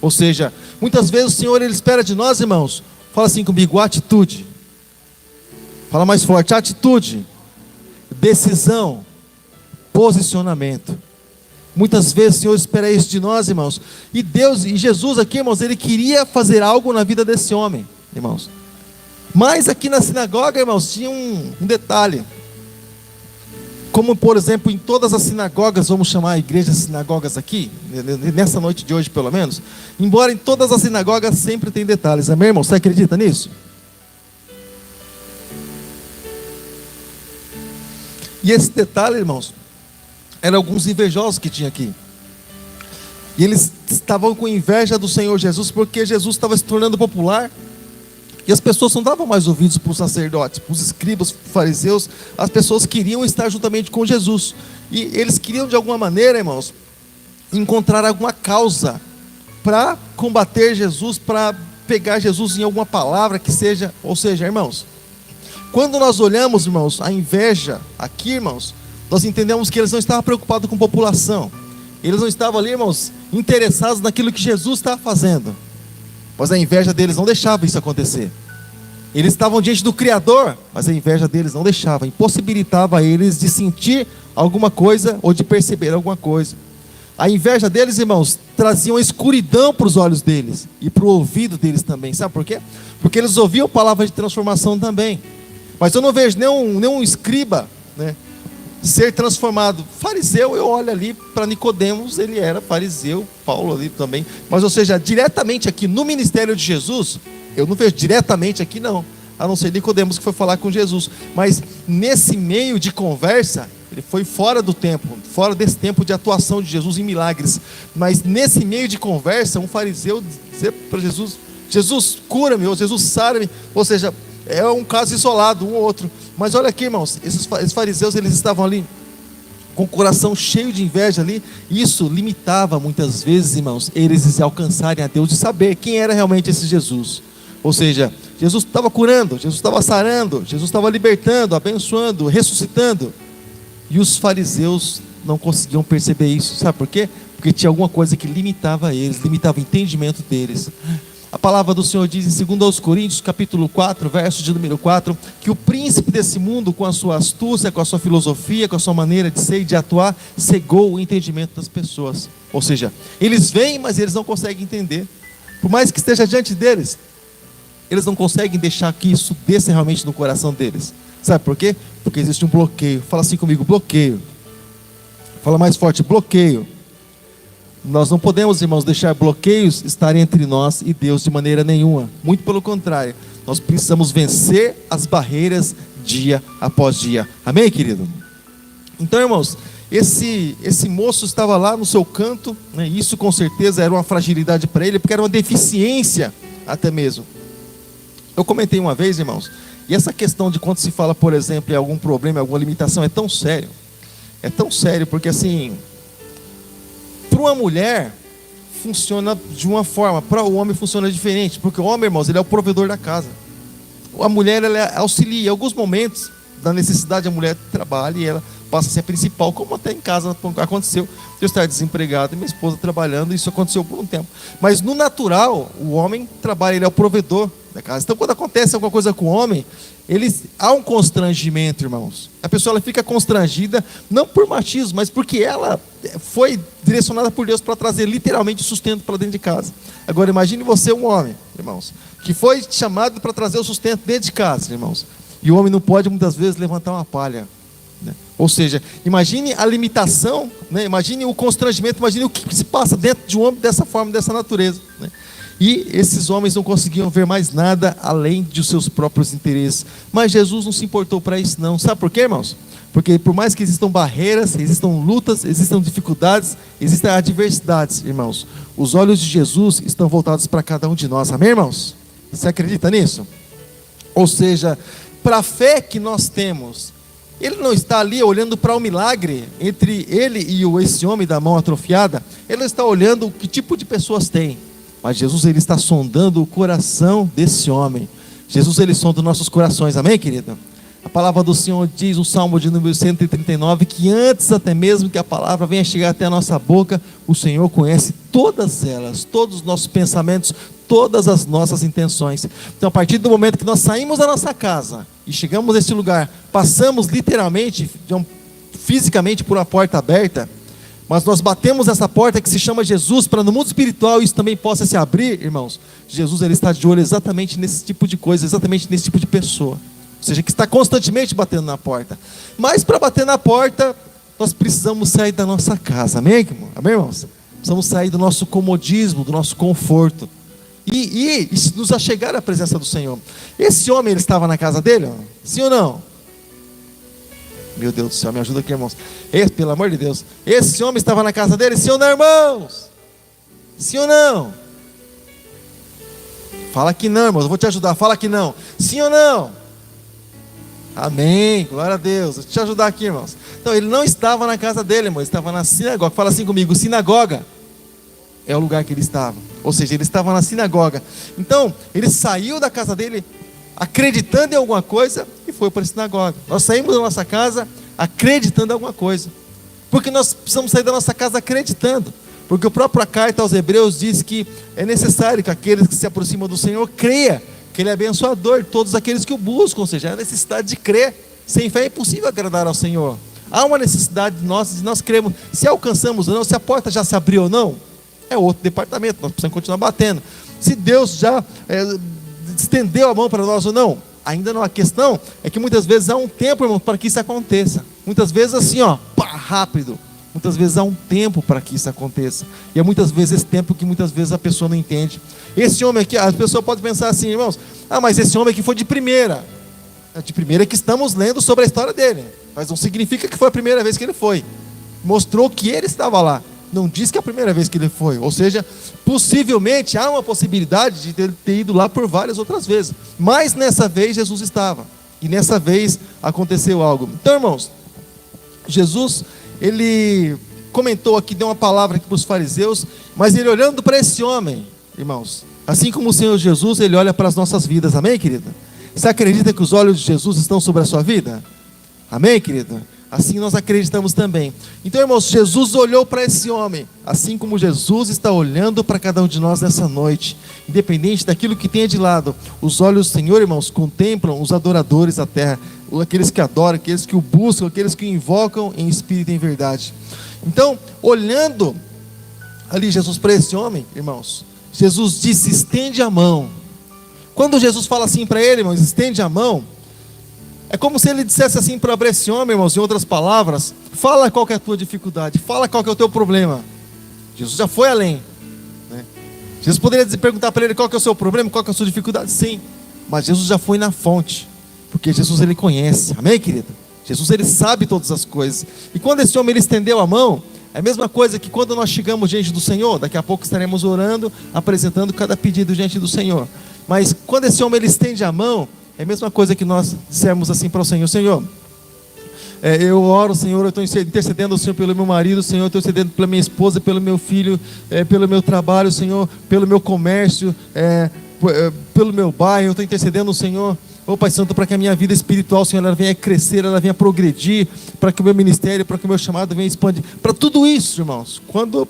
Ou seja, muitas vezes o Senhor ele espera de nós, irmãos. Fala assim comigo, atitude. Fala mais forte, atitude, decisão, posicionamento. Muitas vezes o Senhor espera isso de nós, irmãos. E Deus, e Jesus aqui, irmãos, ele queria fazer algo na vida desse homem, irmãos. Mas aqui na sinagoga, irmãos, tinha um detalhe. Como, por exemplo, em todas as sinagogas, vamos chamar a igreja de sinagogas aqui, nessa noite de hoje pelo menos, embora em todas as sinagogas sempre tem detalhes, amém, irmão? Você acredita nisso? E esse detalhe, irmãos, eram alguns invejosos que tinha aqui. E eles estavam com inveja do Senhor Jesus, porque Jesus estava se tornando popular. E as pessoas não davam mais ouvidos para os sacerdotes, para os escribas, para os fariseus. As pessoas queriam estar juntamente com Jesus. E eles queriam de alguma maneira, irmãos, encontrar alguma causa para combater Jesus, para pegar Jesus em alguma palavra que seja. Ou seja, irmãos, quando nós olhamos, irmãos, a inveja aqui, irmãos, nós entendemos que eles não estavam preocupados com a população. Eles não estavam ali, irmãos, interessados naquilo que Jesus estava fazendo. Mas a inveja deles não deixava isso acontecer. Eles estavam diante do Criador, mas a inveja deles não deixava, impossibilitava eles de sentir alguma coisa ou de perceber alguma coisa. A inveja deles, irmãos, trazia uma escuridão para os olhos deles e para o ouvido deles também. Sabe por quê? Porque eles ouviam palavra de transformação também. Mas eu não vejo nenhum escriba, né, ser transformado. Fariseu, eu olho ali para Nicodemos, ele era fariseu, Paulo ali também. Mas, ou seja, diretamente aqui no ministério de Jesus, eu não vejo diretamente aqui não, a não ser Nicodemos que foi falar com Jesus. Mas nesse meio de conversa, ele foi fora do tempo, fora desse tempo de atuação de Jesus em milagres. Mas nesse meio de conversa, um fariseu dizer para Jesus, Jesus cura-me, ou Jesus sara-me, ou seja, é um caso isolado, um ou outro. Mas olha aqui, irmãos, esses fariseus, eles estavam ali com o coração cheio de inveja ali. Isso limitava muitas vezes, irmãos, eles alcançarem a Deus, de saber quem era realmente esse Jesus. Ou seja, Jesus estava curando, Jesus estava sarando, Jesus estava libertando, abençoando, ressuscitando. E os fariseus não conseguiam perceber isso. Sabe por quê? Porque tinha alguma coisa que limitava eles, limitava o entendimento deles. A palavra do Senhor diz em 2 Coríntios, capítulo 4, verso de número 4, que o príncipe desse mundo, com a sua astúcia, com a sua filosofia, com a sua maneira de ser e de atuar, cegou o entendimento das pessoas. Ou seja, eles veem, mas eles não conseguem entender. Por mais que esteja diante deles, eles não conseguem deixar que isso desça realmente no coração deles. Sabe por quê? Porque existe um bloqueio. Fala assim comigo, bloqueio. Fala mais forte, bloqueio. Nós não podemos, irmãos, deixar bloqueios estarem entre nós e Deus de maneira nenhuma. Muito pelo contrário, nós precisamos vencer as barreiras dia após dia. Amém, querido? Então, irmãos, esse moço estava lá no seu canto, né? Isso com certeza era uma fragilidade para ele, porque era uma deficiência até mesmo. Eu comentei uma vez, irmãos, e essa questão de quando se fala, por exemplo, em algum problema, alguma limitação, é tão sério. É tão sério, porque assim, para uma mulher funciona de uma forma, para o homem funciona diferente, porque o homem, irmãos, ele é o provedor da casa. A mulher, ela auxilia. Em alguns momentos da necessidade, a mulher trabalha e ela passa a ser a principal, como até em casa aconteceu. Eu estar desempregado e minha esposa trabalhando, isso aconteceu por um tempo. Mas no natural, o homem trabalha, ele é o provedor da casa. Então, quando acontece alguma coisa com o homem, há um constrangimento, irmãos. A pessoa ela fica constrangida, não por machismo, mas porque ela foi direcionada por Deus para trazer literalmente sustento para dentro de casa. Agora, imagine você, um homem, irmãos, que foi chamado para trazer o sustento dentro de casa, irmãos. E o homem não pode, muitas vezes, levantar uma palha, né? Ou seja, imagine a limitação, né? Imagine o constrangimento, imagine o que se passa dentro de um homem dessa forma, dessa natureza, né? E esses homens não conseguiam ver mais nada além de seus próprios interesses. Mas Jesus não se importou para isso não. Sabe por quê, irmãos? Porque por mais que existam barreiras, existam lutas, existam dificuldades, existem adversidades, irmãos, os olhos de Jesus estão voltados para cada um de nós. Amém, irmãos? Você acredita nisso? Ou seja, para a fé que nós temos, ele não está ali olhando para o milagre entre ele e esse homem da mão atrofiada. Ele não está olhando que tipo de pessoas tem. Mas Jesus, ele está sondando o coração desse homem. Jesus, ele sonda nossos corações. Amém, querido? A palavra do Senhor diz, no Salmo de número 139, que antes até mesmo que a palavra venha chegar até a nossa boca, o Senhor conhece todas elas, todos os nossos pensamentos, todas as nossas intenções. Então, a partir do momento que nós saímos da nossa casa e chegamos nesse lugar, passamos literalmente, fisicamente por uma porta aberta, mas nós batemos essa porta que se chama Jesus, para no mundo espiritual isso também possa se abrir, irmãos. Jesus, ele está de olho exatamente nesse tipo de coisa, exatamente nesse tipo de pessoa. Ou seja, que está constantemente batendo na porta. Mas para bater na porta, nós precisamos sair da nossa casa. Amém, irmão? Amém, irmãos? Precisamos sair do nosso comodismo, do nosso conforto. E nos achegar à presença do Senhor. Esse homem, ele estava na casa dele? Sim ou não? Meu Deus do céu, me ajuda aqui, irmãos. Pelo amor de Deus. Esse homem estava na casa dele? Sim ou não, irmãos? Sim ou não? Fala que não, irmãos. Eu vou te ajudar. Fala que não. Sim ou não? Amém, glória a Deus. Deixa eu te ajudar aqui, irmãos. Então, ele não estava na casa dele, irmão. Ele estava na sinagoga. Fala assim comigo, sinagoga é o lugar que ele estava. Ou seja, ele estava na sinagoga. Então, ele saiu da casa dele acreditando em alguma coisa e foi para a sinagoga. Nós saímos da nossa casa acreditando em alguma coisa. Porque nós precisamos sair da nossa casa acreditando. Porque o próprio carta aos Hebreus diz que é necessário que aqueles que se aproximam do Senhor creia que Ele é abençoador de todos aqueles que o buscam. Ou seja, há a necessidade de crer. Sem fé é impossível agradar ao Senhor. Há uma necessidade de nós cremos. Se alcançamos ou não, se a porta já se abriu ou não, é outro departamento, nós precisamos continuar batendo. Se Deus já estendeu a mão para nós ou não, ainda não. A questão é que muitas vezes há um tempo, irmão, para que isso aconteça. Muitas vezes assim, rápido. Muitas vezes há um tempo para que isso aconteça. E é muitas vezes esse tempo que muitas vezes a pessoa não entende. Esse homem aqui, a pessoa pode pensar assim, irmãos, mas esse homem aqui foi de primeira. De primeira que estamos lendo sobre a história dele. Mas não significa que foi a primeira vez que ele foi. Mostrou que ele estava lá. Não diz que é a primeira vez que ele foi. Ou seja, possivelmente há uma possibilidade de ele ter ido lá por várias outras vezes. Mas nessa vez Jesus estava. E nessa vez aconteceu algo. Então, irmãos, Jesus, ele comentou aqui, deu uma palavra aqui para os fariseus, mas ele olhando para esse homem, irmãos, assim como o Senhor Jesus, ele olha para as nossas vidas. Amém, querida? Você acredita que os olhos de Jesus estão sobre a sua vida? Amém, querida? Assim nós acreditamos também. Então, irmãos, Jesus olhou para esse homem, assim como Jesus está olhando para cada um de nós nessa noite, independente daquilo que tenha de lado. Os olhos do Senhor, irmãos, contemplam os adoradores da terra, aqueles que adoram, aqueles que o buscam, aqueles que o invocam em espírito e em verdade. Então, olhando ali Jesus para esse homem, irmãos, Jesus disse: estende a mão. Quando Jesus fala assim para ele, irmãos, estende a mão, é como se ele dissesse assim para esse homem, irmãos, em outras palavras: fala qual que é a tua dificuldade, fala qual que é o teu problema. Jesus já foi além, né? Jesus poderia perguntar para ele qual que é o seu problema, qual que é a sua dificuldade, sim, mas Jesus já foi na fonte, porque Jesus, ele conhece. Amém, querido? Jesus, ele sabe todas as coisas. E quando esse homem, ele estendeu a mão, é a mesma coisa que quando nós chegamos diante do Senhor. Daqui a pouco estaremos orando, apresentando cada pedido diante do Senhor. Mas quando esse homem, ele estende a mão, é a mesma coisa que nós dissermos assim para o Senhor: Senhor, eu oro, Senhor, eu estou intercedendo ao Senhor pelo meu marido, Senhor, eu estou intercedendo pela minha esposa, pelo meu filho, pelo meu trabalho, Senhor, pelo meu comércio, pelo meu bairro, eu estou intercedendo ao Senhor, Pai Santo, para que a minha vida espiritual, Senhor, ela venha crescer, ela venha progredir, para que o meu ministério, para que o meu chamado venha expandir, para tudo isso, irmãos. Quando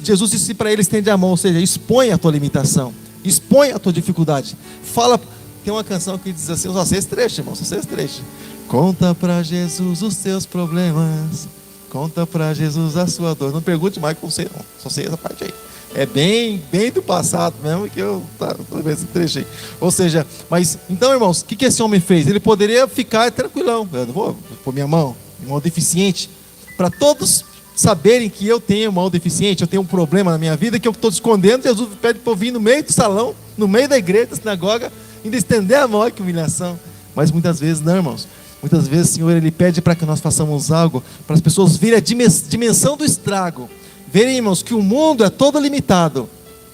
Jesus disse para ele: estende a mão, ou seja, expõe a tua limitação, expõe a tua dificuldade, fala. Tem uma canção que diz assim, só sei esse trecho, irmão, só sei esse trecho: conta para Jesus os teus problemas, conta para Jesus a sua dor. Não pergunte mais, não sei não, só sei essa parte aí. É bem do passado mesmo que eu vendo esse trecho aí. Ou seja, mas então, irmãos, o que esse homem fez? Ele poderia ficar tranquilão: eu não vou pôr minha mão deficiente, para todos saberem que eu tenho mão deficiente, eu tenho um problema na minha vida que eu estou escondendo. Jesus pede para eu vir no meio do salão, no meio da igreja, da sinagoga, ainda estender a mão. Que humilhação. Mas muitas vezes não, irmãos. Muitas vezes o Senhor, Ele pede para que nós façamos algo, para as pessoas verem a dimensão do estrago, verem, irmãos, que o mundo é todo limitado,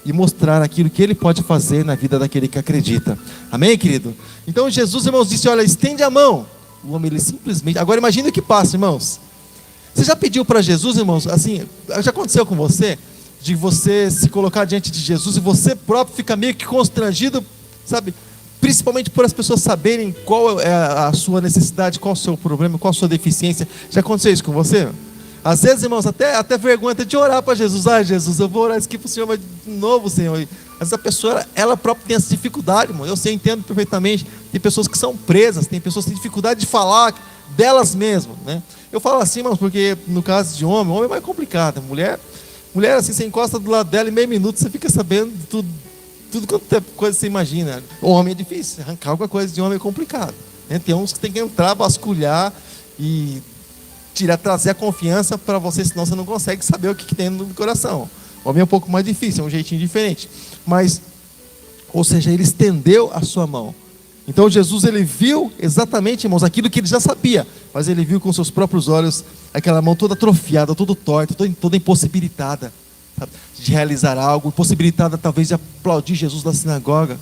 e mostrar aquilo que Ele pode fazer na vida daquele que acredita. Amém, querido? Então Jesus, irmãos, disse: olha, estende a mão. O homem, ele simplesmente... Agora imagine o que passa, irmãos. Você já pediu para Jesus, irmãos, assim, já aconteceu com você, de você se colocar diante de Jesus e você próprio fica meio que constrangido, sabe? Principalmente por as pessoas saberem qual é a sua necessidade, qual é o seu problema, qual a sua deficiência. Já aconteceu isso com você? Às vezes, irmãos, até vergonha até de orar para Jesus. Ah, Jesus, eu vou orar isso aqui para o Senhor, mas de novo, Senhor. Mas a pessoa, ela própria tem essa dificuldade, irmão. Eu sei, entendo perfeitamente. Tem pessoas que são presas, tem pessoas que têm dificuldade de falar delas mesmas, né? Eu falo assim, irmãos, porque no caso de homem é mais complicado. Mulher assim, você encosta do lado dela em meio minuto, você fica sabendo de tudo quanto é coisa você imagina. O homem é difícil, arrancar alguma coisa de homem é complicado, né? Tem uns que tem que entrar, vasculhar e trazer a confiança para você, senão você não consegue saber o que tem no coração. O homem é um pouco mais difícil, é um jeitinho diferente. Mas, ou seja, ele estendeu a sua mão. Então Jesus, ele viu exatamente, irmãos, aquilo que ele já sabia, mas ele viu com seus próprios olhos aquela mão toda atrofiada, toda torta, toda impossibilitada, sabe, de realizar algo, impossibilitada talvez de aplaudir Jesus na sinagoga,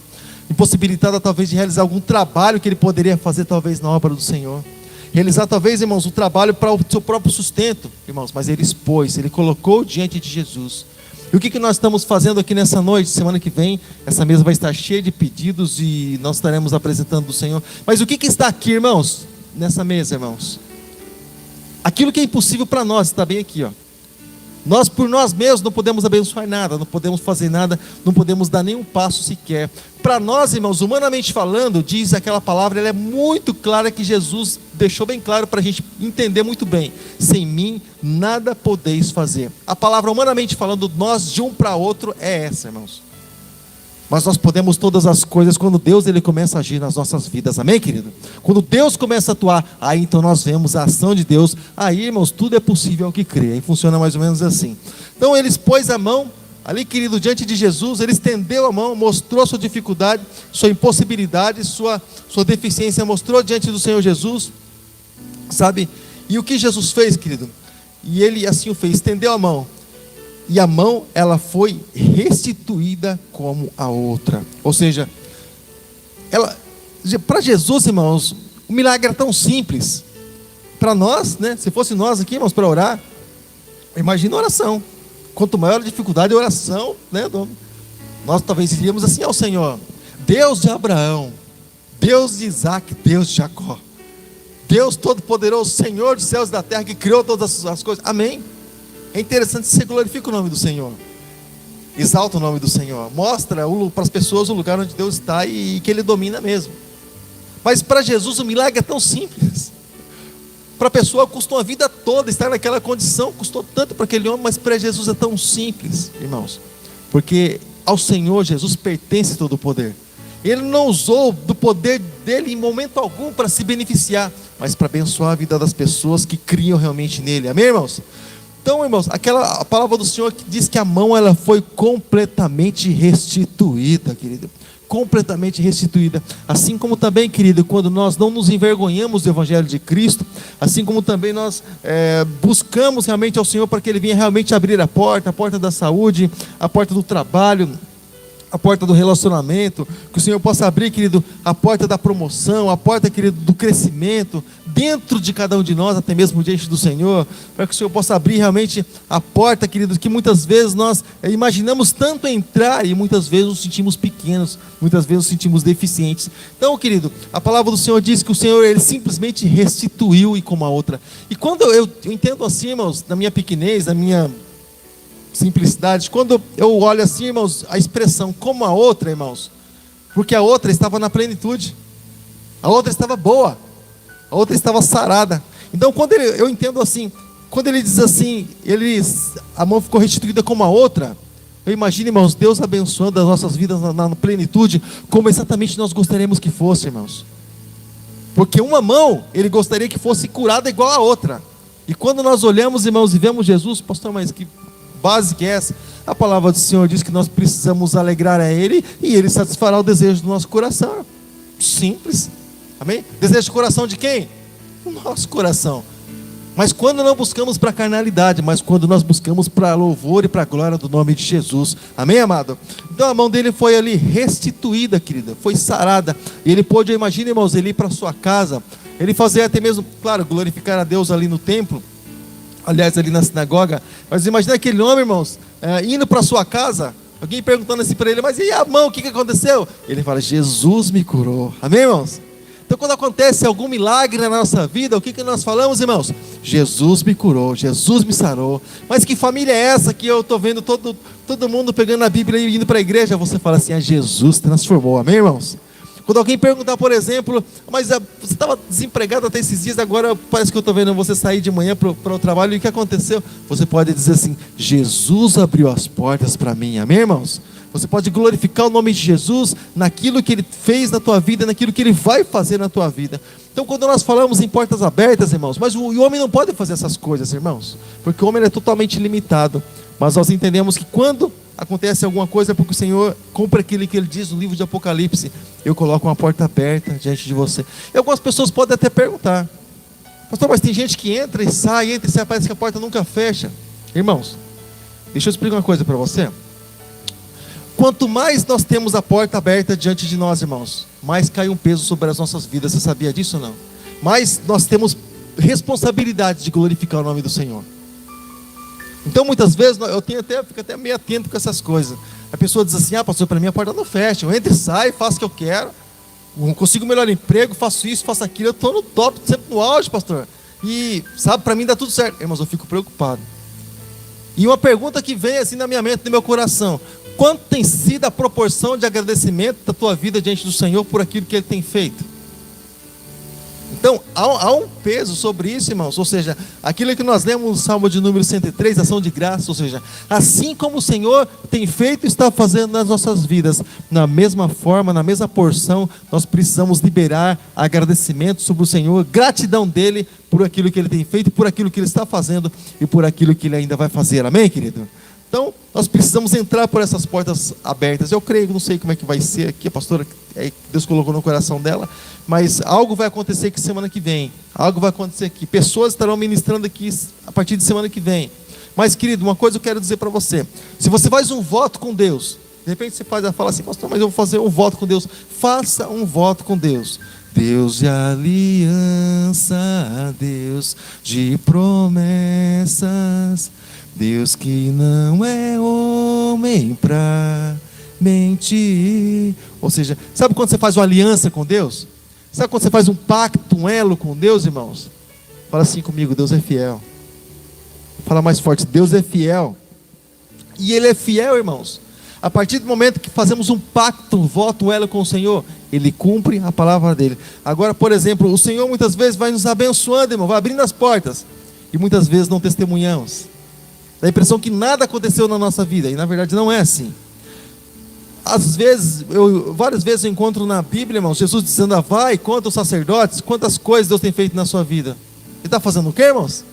impossibilitada talvez de realizar algum trabalho que ele poderia fazer talvez na obra do Senhor. Realizar talvez, irmãos, o trabalho para o seu próprio sustento, irmãos, mas ele expôs, ele colocou diante de Jesus. E o que nós estamos fazendo aqui nessa noite? Semana que vem, essa mesa vai estar cheia de pedidos e nós estaremos apresentando o Senhor. Mas o que está aqui, irmãos, nessa mesa, irmãos? Aquilo que é impossível para nós está bem aqui, ó. Nós por nós mesmos não podemos abençoar nada, não podemos fazer nada, não podemos dar nenhum passo sequer. Para nós, irmãos, humanamente falando, diz aquela palavra, ela é muito clara, que Jesus deixou bem claro para a gente entender muito bem: sem mim nada podeis fazer. A palavra humanamente falando, nós de um para outro é essa, irmãos. Mas nós podemos todas as coisas quando Deus, ele começa a agir nas nossas vidas, amém, querido? Quando Deus começa a atuar, aí então nós vemos a ação de Deus. Aí, irmãos, tudo é possível ao que crê. Aí funciona mais ou menos assim. Então ele pôs a mão ali, querido, diante de Jesus. Ele estendeu a mão, mostrou sua dificuldade, sua impossibilidade, sua deficiência, mostrou diante do Senhor Jesus, sabe? E o que Jesus fez, querido? E ele assim o fez, estendeu a mão. E a mão, ela foi restituída como a outra. Ou seja, para Jesus, irmãos, o milagre era tão simples. Para nós, né? Se fosse nós aqui, irmãos, para orar, imagina a oração. Quanto maior a dificuldade, a oração, né? Nós talvez diríamos assim ao Senhor: Deus de Abraão, Deus de Isaac, Deus de Jacó, Deus Todo-Poderoso, Senhor dos céus e da terra, que criou todas as coisas. Amém. É interessante se você glorifica o nome do Senhor, exalta o nome do Senhor, mostra para as pessoas o lugar onde Deus está e que Ele domina mesmo. Mas para Jesus o milagre é tão simples. Para a pessoa custou a vida toda estar naquela condição, custou tanto para aquele homem, mas para Jesus é tão simples, irmãos, porque ao Senhor Jesus pertence todo o poder. Ele não usou do poder dele em momento algum para se beneficiar, mas para abençoar a vida das pessoas que criam realmente nele. Amém, irmãos? Então, irmãos, a palavra do Senhor que diz que a mão, ela foi completamente restituída, querido. Completamente restituída. Assim como também, querido, quando nós não nos envergonhamos do Evangelho de Cristo, assim como também nós buscamos realmente ao Senhor para que Ele venha realmente abrir a porta da saúde, a porta do trabalho, a porta do relacionamento, que o Senhor possa abrir, querido, a porta da promoção, a porta, querido, do crescimento, dentro de cada um de nós, até mesmo diante do Senhor, para que o Senhor possa abrir realmente a porta, querido, que muitas vezes nós imaginamos tanto entrar e muitas vezes nos sentimos pequenos, muitas vezes nos sentimos deficientes. Então, querido, a palavra do Senhor diz que o Senhor, Ele simplesmente restituiu e como a outra. E quando eu entendo assim, irmãos, na minha pequenez, na minha simplicidade, quando eu olho assim, irmãos, a expressão como a outra, irmãos, porque a outra estava na plenitude, a outra estava boa, a outra estava sarada. Então quando eu entendo assim, quando ele diz assim, a mão ficou restituída como a outra, eu imagino, irmãos, Deus abençoando as nossas vidas na plenitude, como exatamente nós gostaríamos que fosse, irmãos. Porque uma mão, Ele gostaria que fosse curada igual a outra. E quando nós olhamos, irmãos, e vemos Jesus, pastor, mas que base que é essa? A palavra do Senhor diz que nós precisamos alegrar a Ele e Ele satisfará o desejo do nosso coração. Simples, amém? Desejo do coração de quem? no nosso coração. Mas quando não buscamos para a carnalidade, mas quando nós buscamos para louvor e para a glória do nome de Jesus. Amém, amado? Então a mão dele foi ali restituída, querida, foi sarada. E ele pôde, imagina, irmãos, ele ir para sua casa, ele fazer até mesmo, claro, glorificar a Deus ali no templo, aliás, ali na sinagoga. Mas imagina aquele homem, irmãos, indo para sua casa, alguém perguntando assim para ele, mas e a mão, o que aconteceu? Ele fala, Jesus me curou. Amém, irmãos? Então quando acontece algum milagre na nossa vida, o que nós falamos, irmãos? Jesus me curou, Jesus me sarou. Mas que família é essa que eu estou vendo todo mundo pegando a Bíblia e indo para a igreja? Você fala assim, Jesus transformou. Amém, irmãos? Quando alguém perguntar, por exemplo, mas você estava desempregado até esses dias, agora parece que eu estou vendo você sair de manhã para o trabalho, e o que aconteceu? Você pode dizer assim, Jesus abriu as portas para mim. Amém, irmãos? Você pode glorificar o nome de Jesus naquilo que Ele fez na tua vida, naquilo que Ele vai fazer na tua vida. Então quando nós falamos em portas abertas, irmãos, mas o homem não pode fazer essas coisas, irmãos, porque o homem é totalmente limitado. Mas nós entendemos que quando acontece alguma coisa é porque o Senhor cumpre aquilo que Ele diz no livro de Apocalipse. Eu coloco uma porta aberta diante de você. E algumas pessoas podem até perguntar, pastor, mas tem gente que entra e sai, parece que a porta nunca fecha. Irmãos, deixa eu explicar uma coisa para você. Quanto mais nós temos a porta aberta diante de nós, irmãos, mais cai um peso sobre as nossas vidas. Você sabia disso ou não? Mais nós temos responsabilidade de glorificar o nome do Senhor. Então muitas vezes fico até meio atento com essas coisas. A pessoa diz assim, pastor, para mim a porta não fecha, eu entro e saio, faço o que eu quero, eu consigo um melhor emprego, faço isso, faço aquilo, eu estou no top, sempre no auge, pastor, e sabe, para mim dá tudo certo. Irmãos, eu fico preocupado. E uma pergunta que vem assim na minha mente, no meu coração: quanto tem sido a proporção de agradecimento da tua vida diante do Senhor por aquilo que Ele tem feito? Então, há um peso sobre isso, irmãos. Ou seja, aquilo que nós lemos no Salmo de número 103, ação de graça. Ou seja, assim como o Senhor tem feito e está fazendo nas nossas vidas, na mesma forma, na mesma porção, nós precisamos liberar agradecimento sobre o Senhor, gratidão dEle por aquilo que Ele tem feito, por aquilo que Ele está fazendo e por aquilo que Ele ainda vai fazer. Amém, querido? Então, nós precisamos entrar por essas portas abertas. Eu creio, não sei como é que vai ser aqui, a pastora, Deus colocou no coração dela, mas algo vai acontecer aqui semana que vem. Algo vai acontecer aqui. Pessoas estarão ministrando aqui a partir de semana que vem. Mas, querido, uma coisa eu quero dizer para você. Se você faz um voto com Deus, de repente você fala assim, pastor, mas eu vou fazer um voto com Deus. Faça um voto com Deus. Deus de aliança, Deus de promessas, Deus que não é homem para mentir. Ou seja, sabe quando você faz uma aliança com Deus? Sabe quando você faz um pacto, um elo com Deus, irmãos? Fala assim comigo, Deus é fiel. Fala mais forte, Deus é fiel. E Ele é fiel, irmãos. A partir do momento que fazemos um pacto, um voto, um elo com o Senhor, Ele cumpre a palavra dEle. Agora, por exemplo, o Senhor muitas vezes vai nos abençoando, irmão, vai abrindo as portas. E muitas vezes não testemunhamos. Dá a impressão que nada aconteceu na nossa vida. E na verdade não é assim. Às vezes, várias vezes eu encontro na Bíblia, irmão, Jesus dizendo, vai, conta os sacerdotes, quantas coisas Deus tem feito na sua vida. Ele está fazendo o quê, irmãos?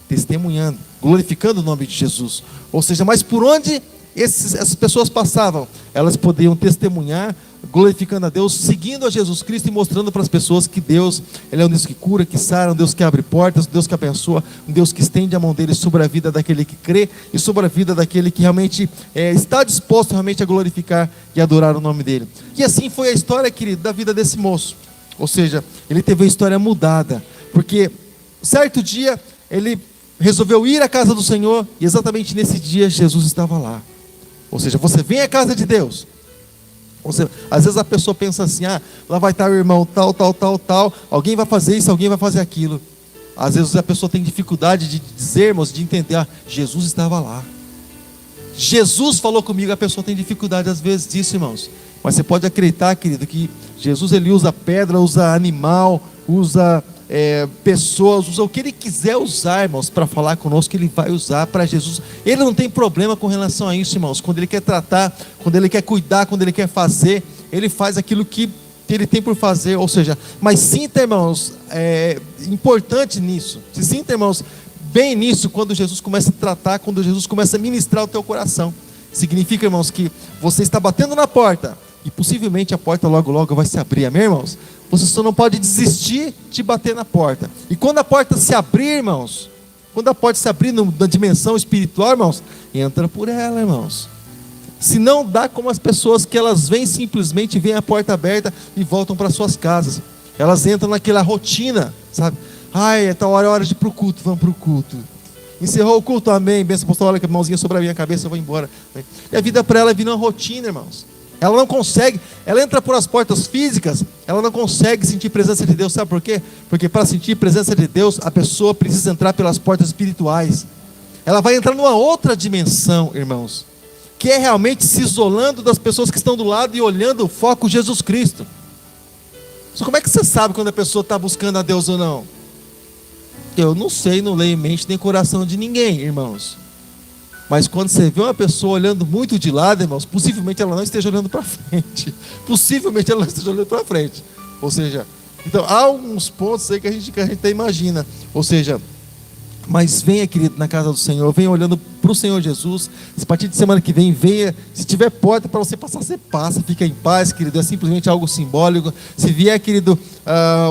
Testemunhando, glorificando o nome de Jesus. Ou seja, mas por onde essas pessoas passavam, elas podiam testemunhar, glorificando a Deus, seguindo a Jesus Cristo e mostrando para as pessoas que Deus, Ele é um Deus que cura, que sara, um Deus que abre portas, um Deus que abençoa, um Deus que estende a mão dele sobre a vida daquele que crê e sobre a vida daquele que realmente está disposto realmente a glorificar e adorar o nome dele. E assim foi a história, querido, da vida desse moço. Ou seja, ele teve a história mudada, porque certo dia ele resolveu ir à casa do Senhor e exatamente nesse dia Jesus estava lá. Ou seja, você vem à casa de Deus. Às vezes a pessoa pensa assim, lá vai estar o irmão tal, alguém vai fazer isso, alguém vai fazer aquilo. Às vezes a pessoa tem dificuldade de dizer, irmãos, de entender, Jesus estava lá. Jesus falou comigo, a pessoa tem dificuldade às vezes disso, irmãos. Mas você pode acreditar, querido, que Jesus, Ele usa pedra, usa animal, usa pessoas, usa o que Ele quiser usar, irmãos, para falar conosco, Ele vai usar para Jesus. Ele não tem problema com relação a isso, irmãos. Quando Ele quer tratar, quando Ele quer cuidar, quando Ele quer fazer, Ele faz aquilo que Ele tem por fazer. Ou seja, mas sinta, irmãos, importante nisso, se sinta, irmãos, bem nisso, quando Jesus começa a tratar, quando Jesus começa a ministrar o teu coração. Significa, irmãos, que você está batendo na porta e possivelmente a porta logo vai se abrir, amém, irmãos? Você só não pode desistir de bater na porta. E quando a porta se abrir, irmãos, quando a porta se abrir na dimensão espiritual, irmãos, entra por ela, irmãos. Se não dá como as pessoas que elas vêm simplesmente, veem a porta aberta e voltam para suas casas. Elas entram naquela rotina, sabe? Ai, é tal hora, é hora de ir para o culto, vamos para o culto. Encerrou o culto, amém. Benção, pastor, olha que a mãozinha sobre a minha cabeça, eu vou embora. E a vida para ela vira uma rotina, irmãos. Ela não consegue, ela entra por as portas físicas, ela não consegue sentir presença de Deus. Sabe por quê? Porque para sentir presença de Deus, a pessoa precisa entrar pelas portas espirituais. Ela vai entrar numa outra dimensão, irmãos, que é realmente se isolando das pessoas que estão do lado e olhando o foco Jesus Cristo. Mas como é que você sabe quando a pessoa está buscando a Deus ou não? Eu não sei, não leio mente nem coração de ninguém, irmãos. Mas quando você vê uma pessoa olhando muito de lado, irmãos, possivelmente ela não esteja olhando para frente. Possivelmente ela não esteja olhando para frente. Ou seja, então há alguns pontos aí que a gente até imagina. Ou seja, mas venha, querido, na casa do Senhor, venha olhando para o Senhor Jesus. A partir de semana que vem, venha. Se tiver porta para você passar, você passa, fica em paz, querido. É simplesmente algo simbólico. Se vier, querido,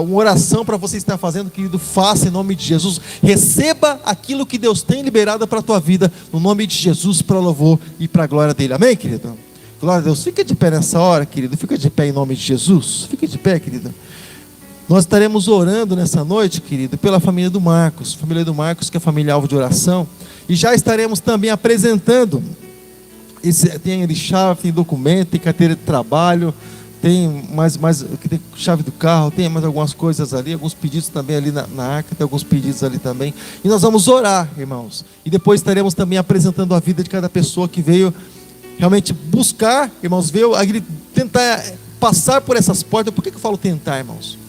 uma oração para você estar fazendo, querido, faça em nome de Jesus. Receba aquilo que Deus tem liberado para a tua vida, no nome de Jesus, para louvor e para a glória dele. Amém, querido? Glória a Deus. Fica de pé nessa hora, querido. Fica de pé em nome de Jesus. Fica de pé, querido. Nós estaremos orando nessa noite, querido, pela família do Marcos. Família do Marcos, que é a família alvo de oração. E já estaremos também apresentando. Tem chave, tem documento, tem carteira de trabalho, tem tem chave do carro, tem mais algumas coisas ali, alguns pedidos também ali na arca, tem alguns pedidos ali também. E nós vamos orar, irmãos. E depois estaremos também apresentando a vida de cada pessoa que veio realmente buscar, irmãos, veio tentar passar por essas portas. Por que eu falo tentar, irmãos?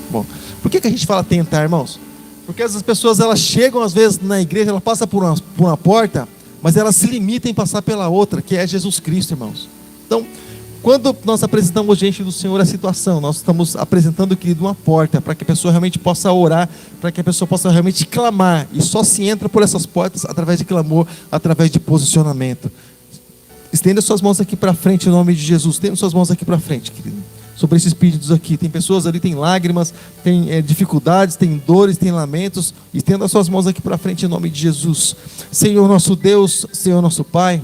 Bom, por que a gente fala tentar, irmãos? Porque essas pessoas, elas chegam às vezes na igreja, elas passam por uma porta, mas elas se limitam em passar pela outra, que é Jesus Cristo, irmãos. Então, quando nós apresentamos diante do Senhor a situação, nós estamos apresentando, querido, uma porta, para que a pessoa realmente possa orar, para que a pessoa possa realmente clamar, e só se entra por essas portas através de clamor, através de posicionamento. Estenda suas mãos aqui para frente, em nome de Jesus. Estenda suas mãos aqui para frente, querido. Sobre esses pedidos aqui, tem pessoas ali, tem lágrimas, tem dificuldades, tem dores, tem lamentos. Estenda as suas mãos aqui para frente em nome de Jesus. Senhor nosso Deus, Senhor nosso Pai,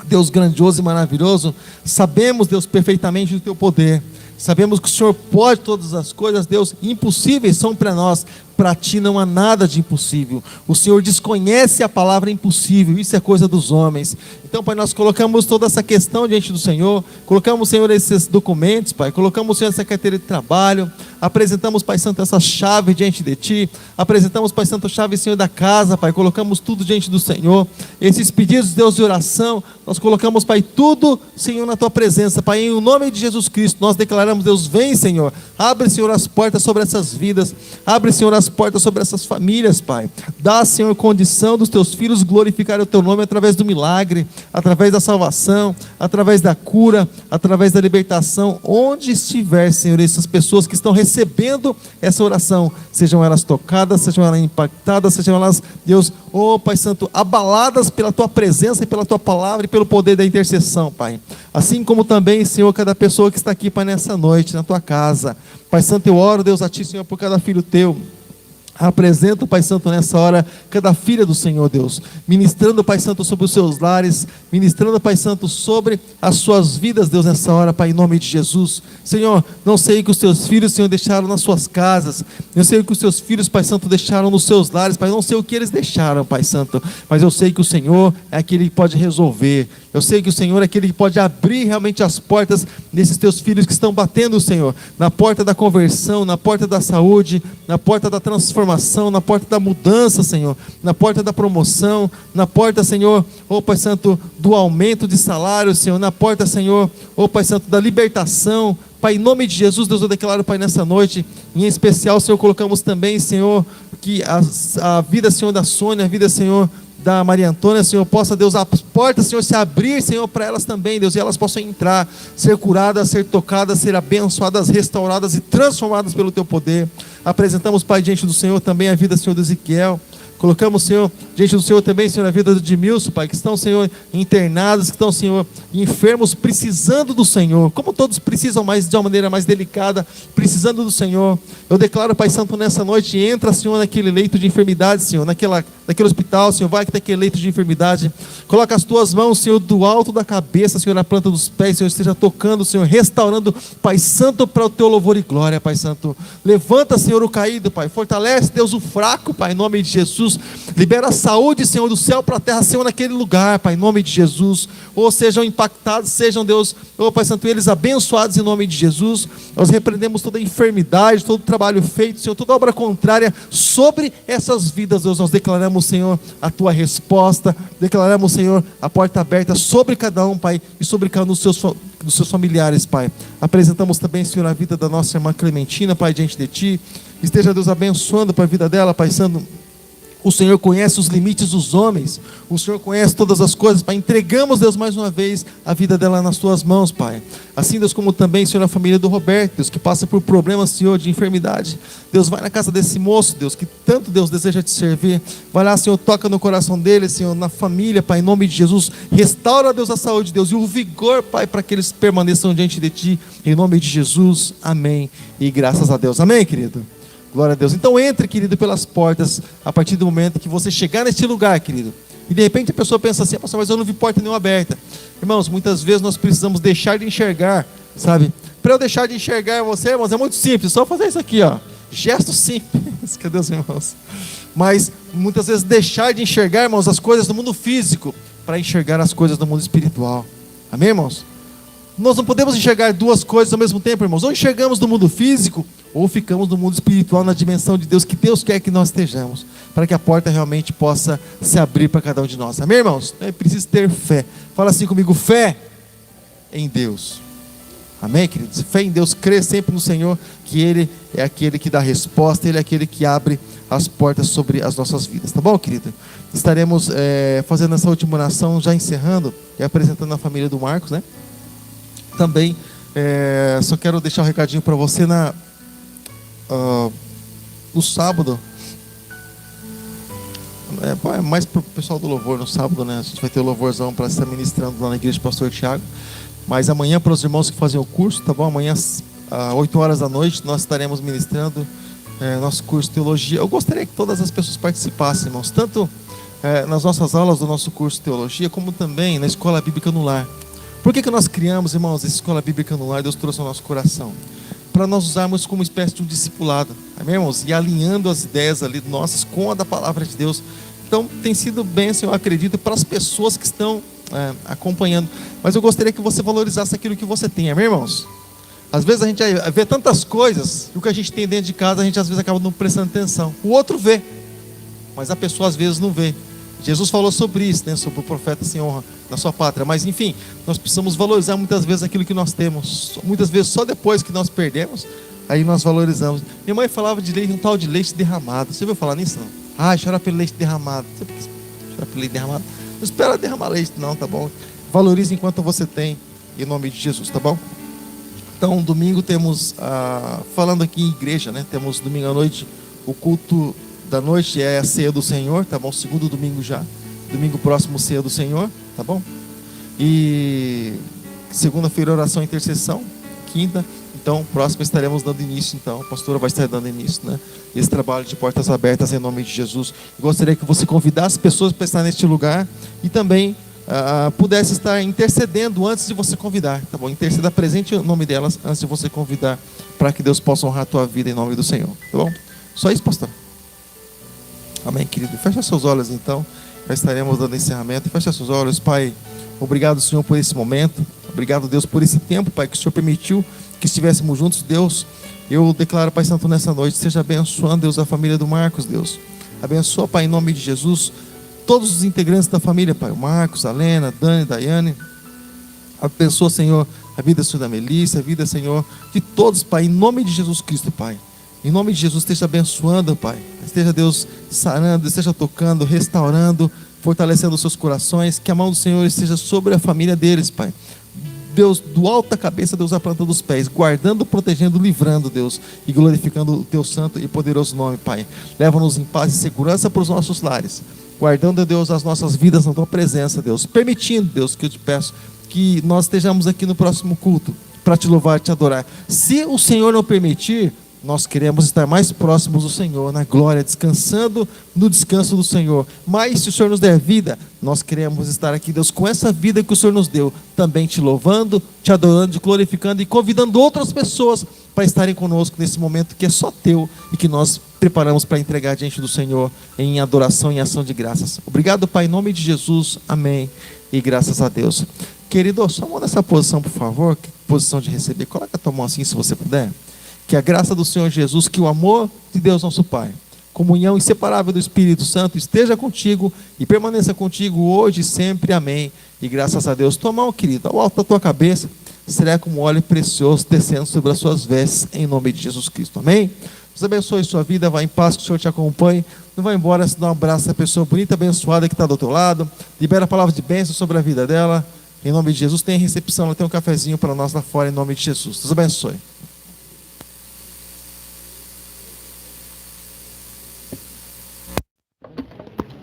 Deus grandioso e maravilhoso, sabemos, Deus, perfeitamente do teu poder. Sabemos que o Senhor pode todas as coisas, Deus, impossíveis são para nós. Para ti não há nada de impossível. O Senhor desconhece a palavra impossível. Isso é coisa dos homens. Então, Pai, nós colocamos toda essa questão diante do Senhor. Colocamos, Senhor, esses documentos, Pai. Colocamos, Senhor, essa carteira de trabalho. Apresentamos, Pai Santo, essa chave diante de ti. Apresentamos, Pai Santo, a chave, Senhor, da casa, Pai. Colocamos tudo diante do Senhor. Esses pedidos, Deus, de oração, nós colocamos, Pai, tudo, Senhor, na tua presença, Pai. Em nome de Jesus Cristo, nós declaramos, Deus, vem, Senhor. Abre, Senhor, as portas sobre essas vidas. Abre, Senhor, as portas sobre essas famílias, Pai. Dá, Senhor, condição dos teus filhos glorificar o teu nome através do milagre, através da salvação, através da cura, através da libertação. Onde estiver, Senhor, essas pessoas que estão recebendo essa oração, sejam elas tocadas, sejam elas impactadas, sejam elas, Deus, oh Pai Santo, abaladas pela tua presença e pela tua palavra e pelo poder da intercessão, Pai. Assim como também, Senhor, cada pessoa que está aqui, Pai, nessa noite, na tua casa. Pai Santo, eu oro, Deus, a ti, Senhor, por cada filho teu. Apresento, Pai Santo, nessa hora, cada filha do Senhor, Deus, ministrando, Pai Santo, sobre os seus lares, ministrando, Pai Santo, sobre as suas vidas, Deus, nessa hora, Pai, em nome de Jesus. Senhor, não sei o que os teus filhos, Senhor, deixaram nas suas casas, eu sei o que os teus filhos, Pai Santo, deixaram nos seus lares, Pai, não sei o que eles deixaram, Pai Santo, mas eu sei que o Senhor é aquele que pode resolver. Eu sei que o Senhor é aquele que pode abrir realmente as portas desses teus filhos que estão batendo, Senhor, na porta da conversão, na porta da saúde, na porta da transformação, na porta da mudança, Senhor, na porta da promoção, na porta, Senhor, ó Pai Santo, do aumento de salário, Senhor, na porta, Senhor, ó Pai Santo, da libertação. Pai, em nome de Jesus, Deus, eu declaro, Pai, nessa noite, em especial, Senhor, colocamos também, Senhor, que a vida, Senhor, da Sônia, a vida, Senhor, da Maria Antônia, Senhor, possa, Deus, as portas, Senhor, se abrir, Senhor, para elas também, Deus, e elas possam entrar, ser curadas, ser tocadas, ser abençoadas, restauradas e transformadas pelo teu poder. Apresentamos, Pai, diante do Senhor também a vida, Senhor, do Ezequiel. Colocamos, Senhor, Diante do Senhor também, Senhor, a vida do Edmilson, Pai, que estão, Senhor, internados, que estão, Senhor, enfermos, precisando do Senhor, como todos precisam, mas de uma maneira mais delicada, precisando do Senhor. Eu declaro, Pai Santo, nessa noite, entra, Senhor, naquele leito de enfermidade, Senhor, naquele hospital, Senhor, vai que tem aquele leito de enfermidade, coloca as tuas mãos, Senhor, do alto da cabeça, Senhor, na planta dos pés, Senhor, esteja tocando, Senhor, restaurando, Pai Santo, para o teu louvor e glória, Pai Santo. Levanta, Senhor, o caído, Pai, fortalece, Deus, o fraco, Pai, em nome de Jesus. Libera a saúde, Senhor, do céu para a terra, Senhor, naquele lugar, Pai, em nome de Jesus. Ou sejam impactados, sejam, Deus, Pai Santo, eles abençoados em nome de Jesus. Nós repreendemos toda enfermidade, todo trabalho feito, Senhor, toda obra contrária sobre essas vidas, Deus. Nós declaramos, Senhor, a tua resposta, declaramos, Senhor, a porta aberta sobre cada um, Pai, e sobre cada um dos seus familiares, Pai. Apresentamos também, Senhor, a vida da nossa irmã Clementina, Pai, diante de Ti. Esteja, Deus, abençoando para a vida dela, Pai Santo. O Senhor conhece os limites dos homens, o Senhor conhece todas as coisas, Pai. Entregamos, Deus, mais uma vez a vida dela nas tuas mãos, Pai. Assim, Deus, como também, Senhor, a família do Roberto, Deus, que passa por problemas, Senhor, de enfermidade. Deus, vai na casa desse moço, Deus, que tanto, Deus, deseja te servir. Vai lá, Senhor, toca no coração dele, Senhor, na família, Pai, em nome de Jesus. Restaura, Deus, a saúde, Deus, e o vigor, Pai, para que eles permaneçam diante de Ti, em nome de Jesus. Amém. E graças a Deus. Amém, querido? Glória a Deus. Então entre, querido, pelas portas, a partir do momento que você chegar neste lugar, querido. E de repente a pessoa pensa assim, pastor, mas eu não vi porta nenhuma aberta. Irmãos, muitas vezes nós precisamos deixar de enxergar, sabe? Para eu deixar de enxergar você, irmãos, é muito simples, só fazer isso aqui, ó. Gesto simples, cadê os irmãos? Mas muitas vezes deixar de enxergar, irmãos, as coisas do mundo físico, para enxergar as coisas do mundo espiritual. Amém, irmãos? Nós não podemos enxergar duas coisas ao mesmo tempo, irmãos. Ou enxergamos no mundo físico, ou ficamos no mundo espiritual, na dimensão de Deus, que Deus quer que nós estejamos, para que a porta realmente possa se abrir para cada um de nós. Amém, irmãos? É preciso ter fé. Fala assim comigo, fé em Deus. Amém, queridos? Fé em Deus, crer sempre no Senhor, que Ele é aquele que dá resposta, Ele é aquele que abre as portas sobre as nossas vidas. Tá bom, querido? Estaremos fazendo essa última oração, já encerrando e apresentando a família do Marcos, né? Também, só quero deixar um recadinho para você no sábado. É mais para o pessoal do louvor no sábado, né? A gente vai ter o louvorzão para estar ministrando lá na igreja do pastor Tiago. Mas amanhã, para os irmãos que fazem o curso, tá bom? Amanhã, às 8 horas da noite, nós estaremos ministrando nosso curso de teologia. Eu gostaria que todas as pessoas participassem, irmãos, tanto nas nossas aulas do nosso curso de teologia, como também na escola bíblica no lar. Por que nós criamos, irmãos, essa escola bíblica no lar? Deus trouxe ao nosso coração para nós usarmos como espécie de um discipulado, amém, irmãos? E alinhando as ideias ali nossas com a da palavra de Deus. Então tem sido bênção, eu acredito, para as pessoas que estão acompanhando. Mas eu gostaria que você valorizasse aquilo que você tem, amém, irmãos? Às vezes a gente vê tantas coisas, e o que a gente tem dentro de casa, a gente às vezes acaba não prestando atenção. O outro vê, mas a pessoa às vezes não vê. Jesus falou sobre isso, né? Sobre o profeta sem honra na sua pátria. Mas enfim, nós precisamos valorizar muitas vezes aquilo que nós temos. Muitas vezes só depois que nós perdemos, aí nós valorizamos. Minha mãe falava de leite, um tal de leite derramado. Você ouviu falar nisso, não? Ah, chora pelo leite derramado. Você chora pelo leite derramado? Não espera derramar leite não, tá bom? Valorize enquanto você tem, em nome de Jesus, tá bom? Então, domingo temos, falando aqui em igreja, né? Temos domingo à noite o culto da noite, é a ceia do Senhor, tá bom? Segundo domingo já. Domingo próximo, ceia do Senhor, tá bom? E segunda-feira, oração e intercessão. Quinta, então, próximo estaremos dando início, então. A pastora vai estar dando início, né? Esse trabalho de portas abertas em nome de Jesus. Gostaria que você convidasse pessoas para estar neste lugar e também pudesse estar intercedendo antes de você convidar, tá bom? Interceda, presente o nome delas antes de você convidar, para que Deus possa honrar a tua vida em nome do Senhor, tá bom? Só isso, pastor. Amém, querido. Fecha seus olhos, então. Já estaremos dando encerramento. Fecha seus olhos, Pai. Obrigado, Senhor, por esse momento. Obrigado, Deus, por esse tempo, Pai, que o Senhor permitiu que estivéssemos juntos, Deus. Eu declaro, Pai Santo, nessa noite, seja abençoando, Deus, a família do Marcos, Deus. Abençoa, Pai, em nome de Jesus, todos os integrantes da família, Pai. O Marcos, a Lena, a Dani, a Daiane. Abençoa, Senhor, a vida, Senhor, da Melissa, a vida, Senhor, de todos, Pai, em nome de Jesus Cristo, Pai. Em nome de Jesus, esteja abençoando, Pai. Esteja, Deus, sarando, esteja tocando, restaurando, fortalecendo os seus corações. Que a mão do Senhor esteja sobre a família deles, Pai. Deus, do alto da cabeça, Deus, à planta dos pés. Guardando, protegendo, livrando, Deus. E glorificando o Teu santo e poderoso nome, Pai. Leva-nos em paz e segurança para os nossos lares. guardando, Deus, as nossas vidas na tua presença, Deus, permitindo, Deus, que eu te peço que nós estejamos aqui no próximo culto para te louvar e te adorar. Se o Senhor não permitir, nós queremos estar mais próximos do Senhor, na glória, descansando no descanso do Senhor. Mas se o Senhor nos der vida, nós queremos estar aqui, Deus, com essa vida que o Senhor nos deu, também te louvando, te adorando, te glorificando e convidando outras pessoas para estarem conosco nesse momento que é só teu e que nós preparamos para entregar diante do Senhor em adoração e ação de graças. Obrigado, Pai, em nome de Jesus, amém e graças a Deus. Querido, só mão nessa posição, por favor, posição de receber, coloca a tua mão assim, se você puder. Que a graça do Senhor Jesus, que o amor de Deus nosso Pai, comunhão inseparável do Espírito Santo esteja contigo e permaneça contigo hoje e sempre, amém. E graças a Deus, tua mão, querido, ao alto da tua cabeça, será como óleo precioso descendo sobre as suas vestes, em nome de Jesus Cristo, amém. Deus abençoe sua vida, vá em paz, que o Senhor te acompanhe. Não vai embora, se dá um abraço a pessoa bonita, abençoada que está do outro lado, libera a palavra de bênção sobre a vida dela, em nome de Jesus. Tem recepção, ela tem um cafezinho para nós lá fora, em nome de Jesus. Deus abençoe.